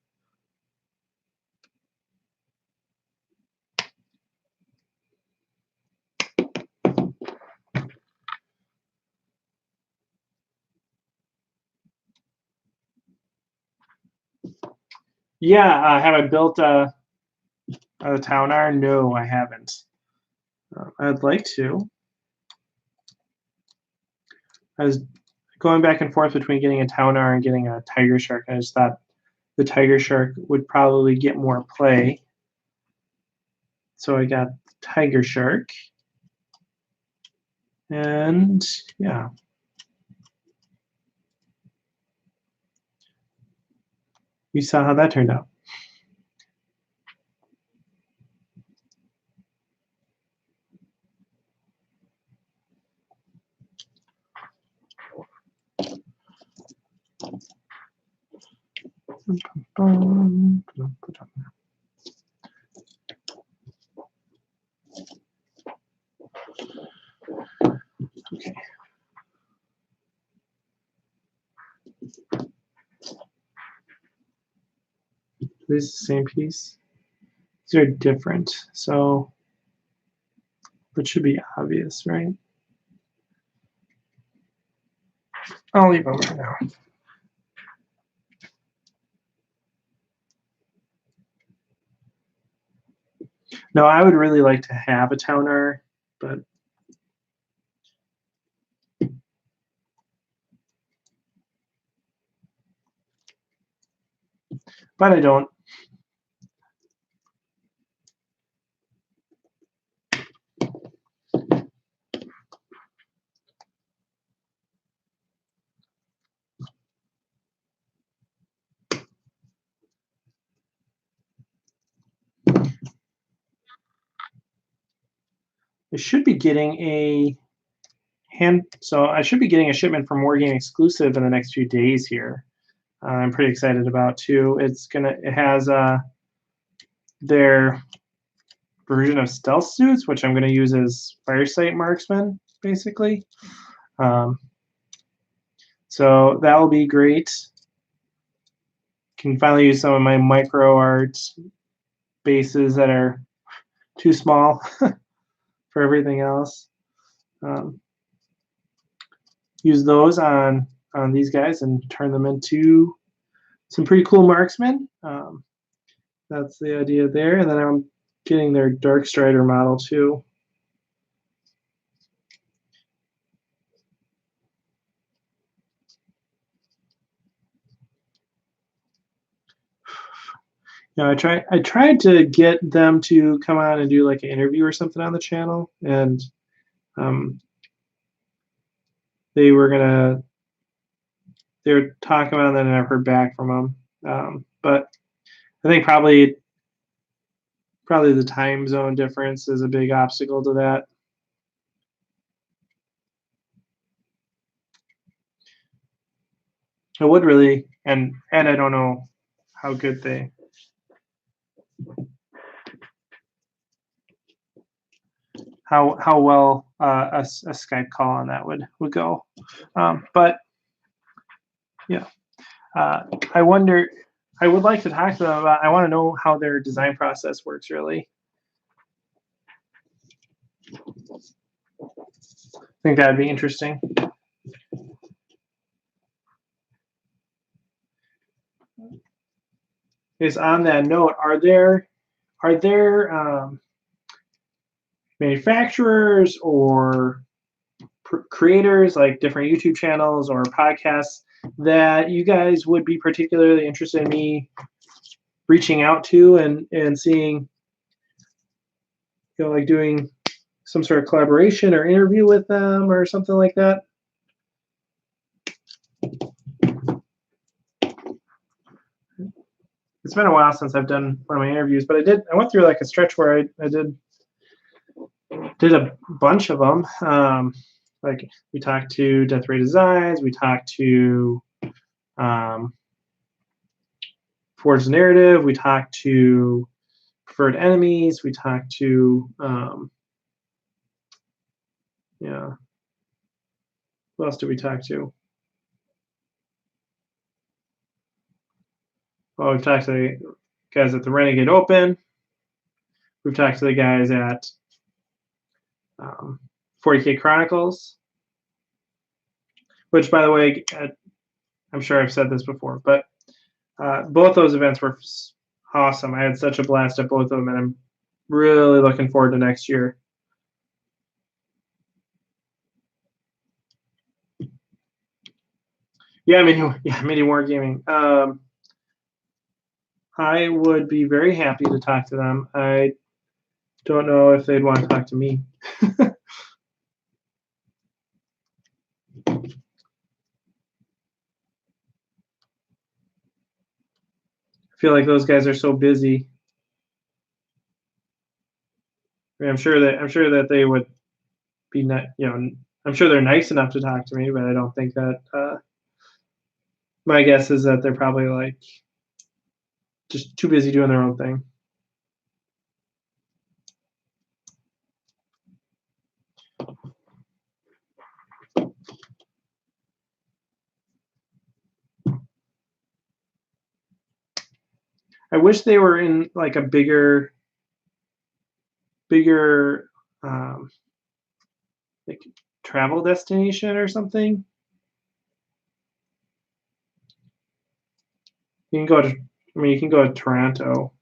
Yeah, have I built a town iron? No, I haven't. I'd like to. I was going back and forth between getting a town iron and getting a Tigershark. I just thought the Tigershark would probably get more play. So I got Tigershark. And yeah. You saw how that turned out. Okay. This is the same piece. These are different, so it should be obvious, right? I'll leave them for now. No, I would really like to have a towner, but I don't. I should be getting a I should be getting a shipment from Wargaming Exclusive in the next few days here. I'm pretty excited about too. It has their version of stealth suits, which I'm going to use as firesight marksmen, basically. So that will be great. Can finally use some of my micro art bases that are too small for everything else. Use those on these guys and turn them into some pretty cool marksmen. That's the idea there. And then I'm getting their Dark Strider model too. You know, I tried to get them to come on and do like an interview or something on the channel, and they were talking about that, and I've heard back from them. But I think probably the time zone difference is a big obstacle to that. I would really, and I don't know how good how well a Skype call on that would go. But yeah, I wonder. I would like to talk to them about. I want to know how their design process works. Really, I think that'd be interesting. Is on that note, are there manufacturers or creators like different YouTube channels or podcasts that you guys would be particularly interested in me reaching out to and seeing, like doing some sort of collaboration or interview with them or something like that? It's been a while since I've done one of my interviews, but I went through like a stretch where I did a bunch of them. Like we talked to Death Ray Designs, we talked to Forged Narrative, we talked to Preferred Enemies, we talked to yeah. Who else did we talk to? Well, we've talked to the guys at the Renegade Open. We've talked to the guys at 40K Chronicles, which, by the way, I'm sure I've said this before, but both those events were awesome. I had such a blast at both of them, and I'm really looking forward to next year. Yeah, Mini Wargaming. I would be very happy to talk to them. I don't know if they'd want to talk to me. I feel like those guys are so busy. I mean, I'm sure that they would be not, I'm sure they're nice enough to talk to me, but I don't think that. My guess is that they're probably like just too busy doing their own thing. I wish they were in like a bigger like travel destination or something. You can go to Toronto,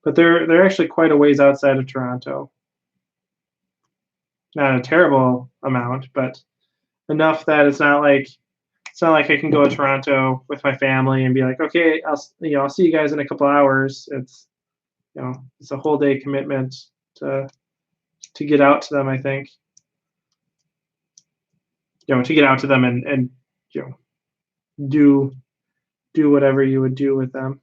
but they're actually quite a ways outside of Toronto. Not a terrible amount, but enough that it's not like I can go to Toronto with my family and be like, okay, I'll see you guys in a couple hours. It's it's a whole day commitment to get out to them. I think to get out to them and do whatever you would do with them.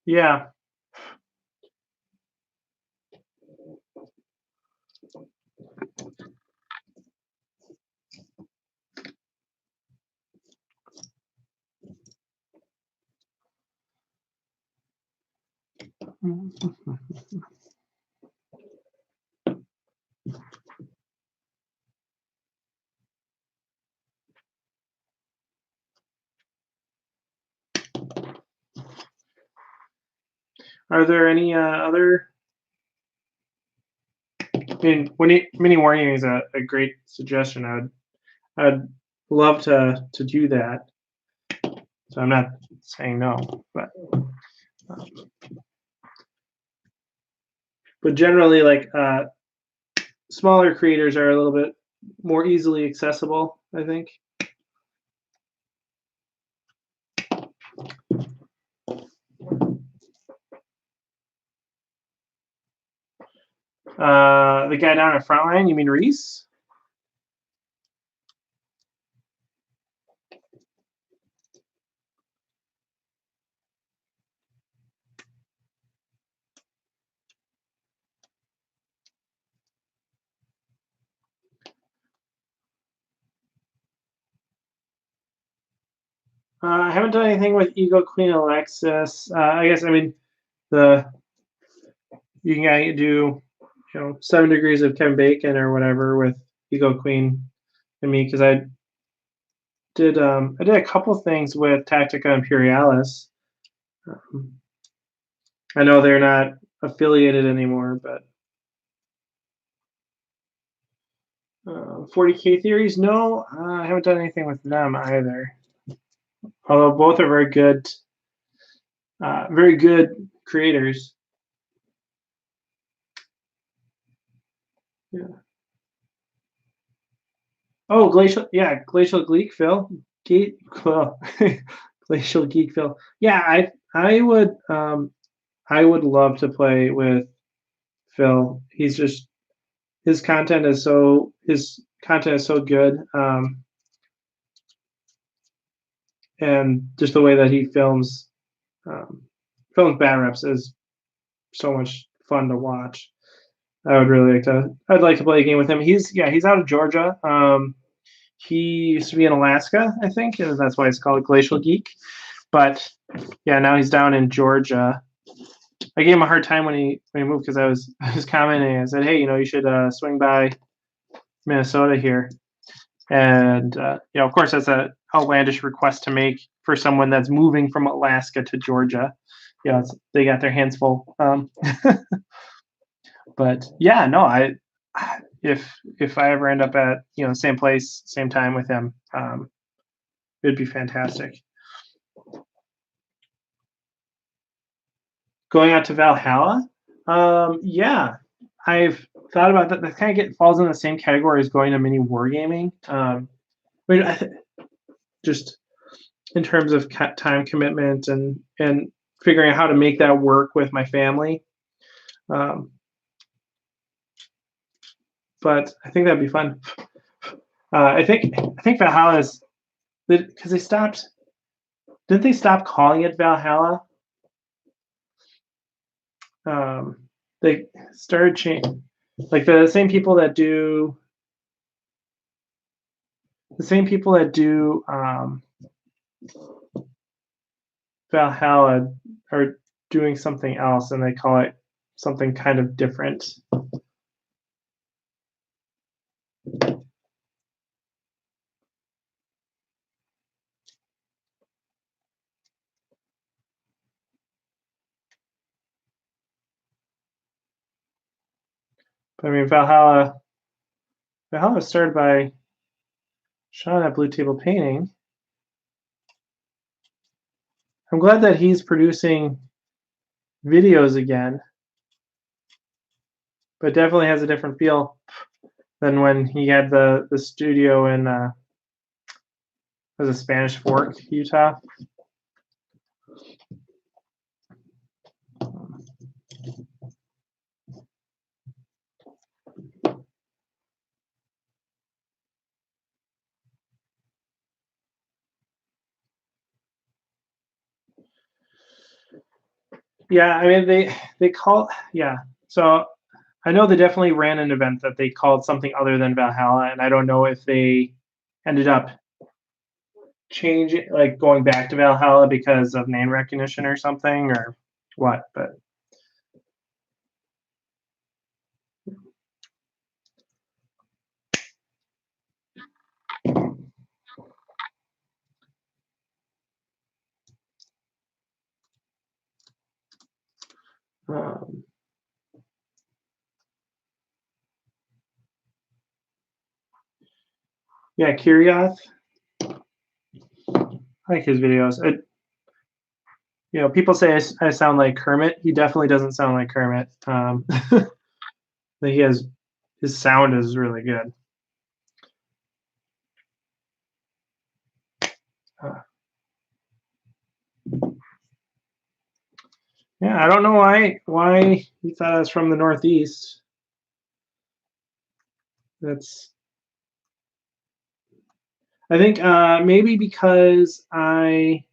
Yeah. Are there any other? I mean, Mini Wargaming is a great suggestion. I'd love to do that. So I'm not saying no, but generally, like smaller creators are a little bit more easily accessible, I think. The guy down at Frontline, you mean Reese? I haven't done anything with Ego Queen Alexis. I guess, I mean, the you can do 7 degrees of Kevin Bacon or whatever with Ego Queen and me, because I did a couple things with Tactica Imperialis. I know they're not affiliated anymore, but 40K Theories, no, I haven't done anything with them either. Although both are very good creators. Yeah. Oh, Glacial Geek Phil. Well, Glacial Geek Phil. Yeah, I would love to play with Phil. His content is so good, and just the way that he films Bat Reps is so much fun to watch. I'd like to play a game with him. He's out of Georgia. He used to be in Alaska, I think, and that's why it's called Glacial Geek. But yeah, now he's down in Georgia. I gave him a hard time when he moved, because I was commenting. I said, hey, you should swing by Minnesota here. And of course, that's an outlandish request to make for someone that's moving from Alaska to Georgia. They got their hands full. But yeah, no, if I ever end up at same place, same time with him, it'd be fantastic. Going out to Valhalla, yeah, I've thought about that. That kind of falls in the same category as going to mini wargaming. Just in terms of time commitment and figuring out how to make that work with my family. But I think that'd be fun. I think Valhalla is, because didn't they stop calling it Valhalla? They started changing, like the same people that do Valhalla are doing something else, and they call it something kind of different. But I mean, Valhalla started by Sean at Blue Table Painting. I'm glad that he's producing videos again, but definitely has a different feel than when he had the studio in was a Spanish Fork, Utah. Yeah, I mean they call So I know they definitely ran an event that they called something other than Valhalla, and I don't know if they ended up changing, like going back to Valhalla because of name recognition or something, or what. But yeah, Kirioth, I like his videos. People say I sound like Kermit. He definitely doesn't sound like Kermit. His sound is really good. Yeah, I don't know why he thought I was from the Northeast. I think maybe because I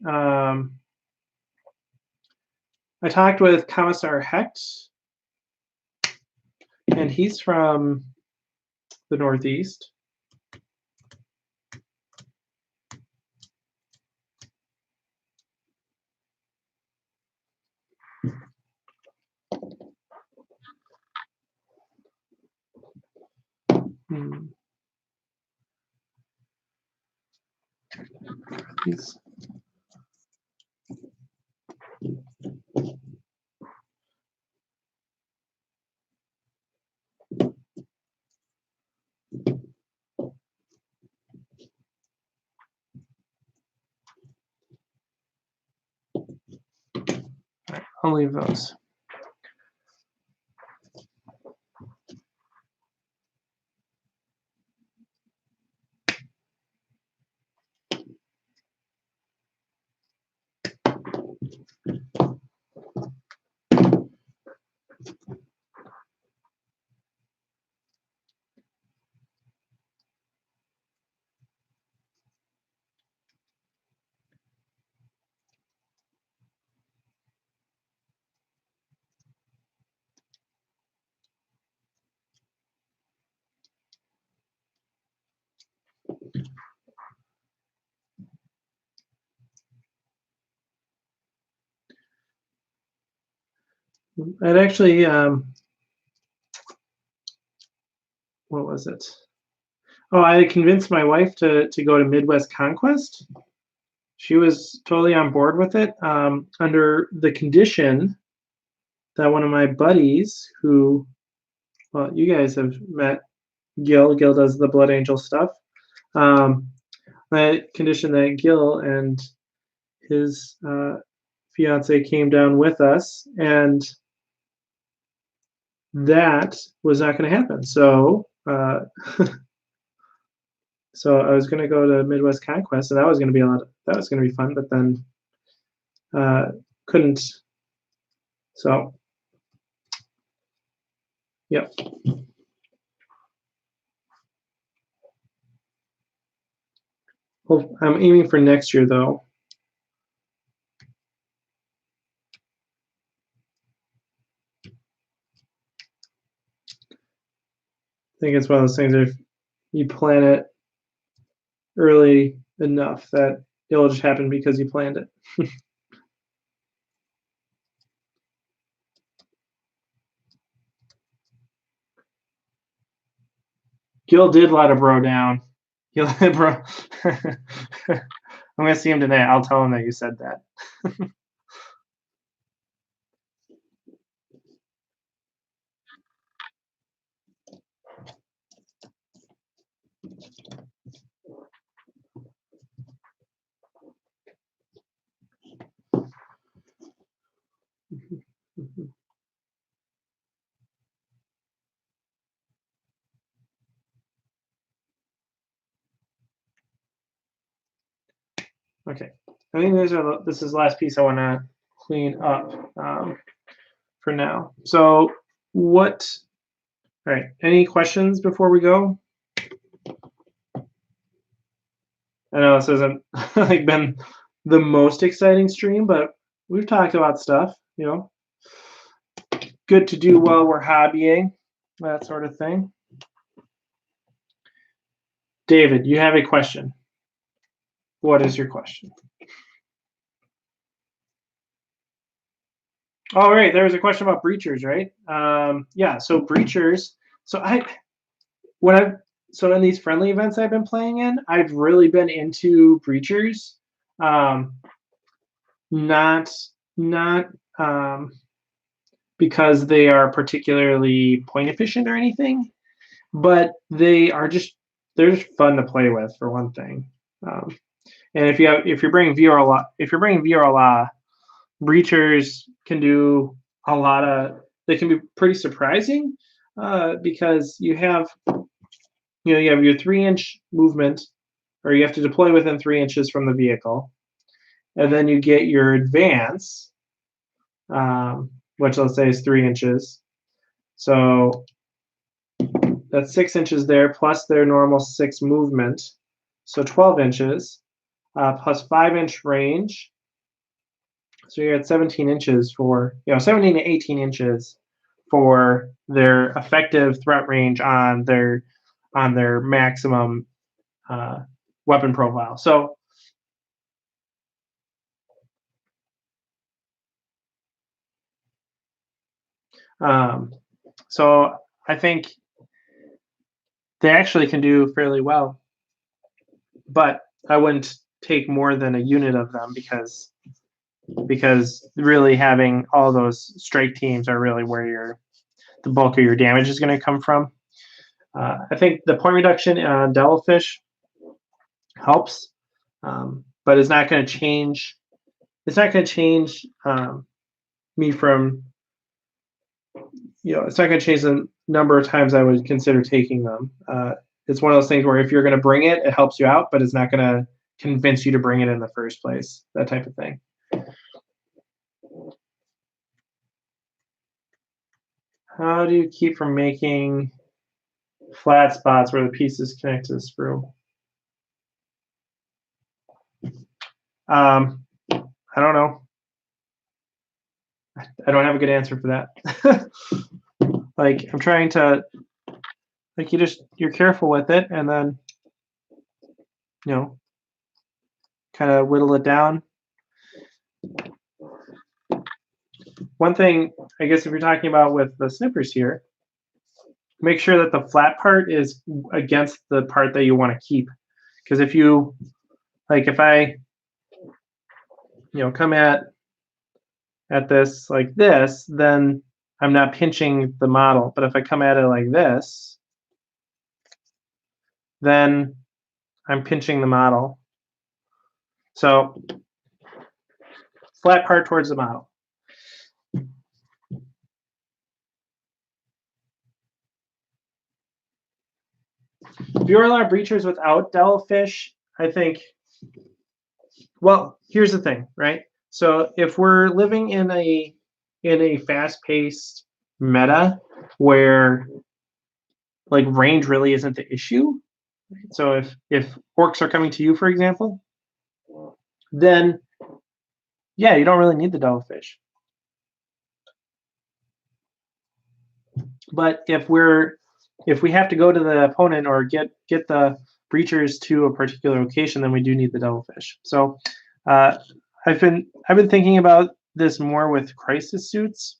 talked with Commissar Hecht, and he's from the Northeast. Please. I'll leave those. It actually, what was it? Oh, I convinced my wife to go to Midwest Conquest. She was totally on board with it, under the condition that one of my buddies, who, well, you guys have met, Gil does the Blood Angel stuff. The condition that Gil and his fiance came down with us, and that was not going to happen. So so I was going to go to Midwest Conquest, and that was going to be that was going to be fun, but then couldn't. So yep. Well, I'm aiming for next year, though. I think it's one of those things if you plan it early enough that it'll just happen because you planned it. Gil did let a bro down. Gil let a bro. I'm going to see him today. I'll tell him that you said that. Okay, I think this is the last piece I want to clean up for now. So what? All right. Any questions before we go? I know this hasn't like been the most exciting stream, but we've talked about stuff. You know, good to do while we're hobbying, that sort of thing. David, you have a question. What is your question? Oh, right. There was a question about breachers, right? Yeah. So breachers. So in these friendly events I've been playing in, I've really been into breachers. Not because they are particularly point efficient or anything, but they're just fun to play with, for one thing. And if you're bringing VRLA, breachers can do a lot of. They can be pretty surprising because you have your 3-inch movement, or you have to deploy within 3 inches from the vehicle, and then you get your advance, which let's say is 3 inches. So that's 6 inches there, plus their normal 6 movement, so 12 inches, plus 5-inch range. So you're at 17 inches 17 to 18 inches for their effective threat range on their maximum weapon profile. So so I think they actually can do fairly well, but I wouldn't take more than a unit of them because really having all those strike teams are really where the bulk of your damage is going to come from. I think the point reduction on devilfish helps, but it's not going to change. It's not going to change me from, it's not going to change the number of times I would consider taking them. It's one of those things where if you're going to bring it, it helps you out, but it's not going to convince you to bring it in the first place, that type of thing. How do you keep from making flat spots where the pieces connect to the sprue? I don't know. I don't have a good answer for that. Like, I'm trying to, like, you're careful with it, and then, kind of whittle it down. One thing, I guess, if you're talking about with the snippers here, make sure that the flat part is against the part that you want to keep. Because if you, like, if I, come at this like this, then I'm not pinching the model. But if I come at it like this, then I'm pinching the model. So flat part towards the model. VRLR breachers without devilfish, I think, well, here's the thing, right? So if we're living in a fast-paced meta where like range really isn't the issue, so if orcs are coming to you, for example, then yeah, you don't really need the devilfish. But if we have to go to the opponent or get the breachers to a particular location, then we do need the devilfish. So I've been thinking about this more with crisis suits,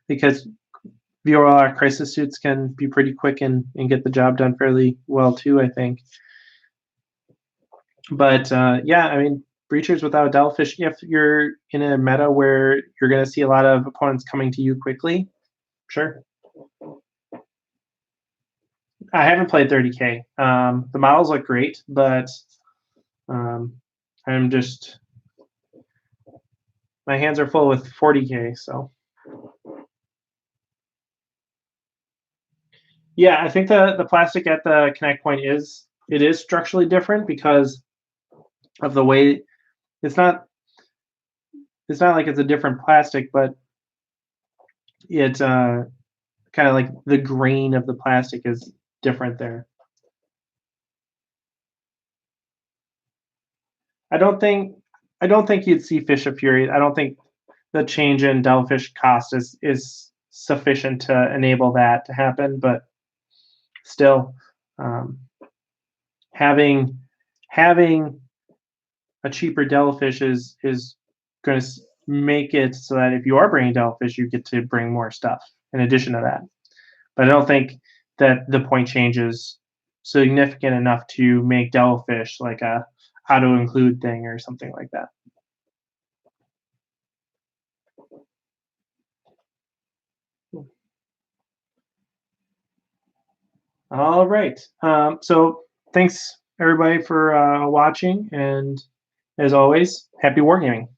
because VRLR crisis suits can be pretty quick and get the job done fairly well too, I think. But yeah, I mean, breachers without devilfish, if you're in a meta where you're going to see a lot of opponents coming to you quickly, sure. I haven't played 30K. The models look great, but I'm just, my hands are full with 40K, so. Yeah, I think the plastic at the connect point is structurally different because of the way it's not like it's a different plastic, but it's kind of like the grain of the plastic is different there. I don't think you'd see Fish of Fury. I don't think the change in devilfish cost is sufficient to enable that to happen, but still, having a cheaper devilfish is going to make it so that if you are bringing devilfish, you get to bring more stuff in addition to that. But I don't think that the point change is significant enough to make devilfish like a auto include thing or something like that. All right. So thanks everybody for watching, and as always, happy wargaming.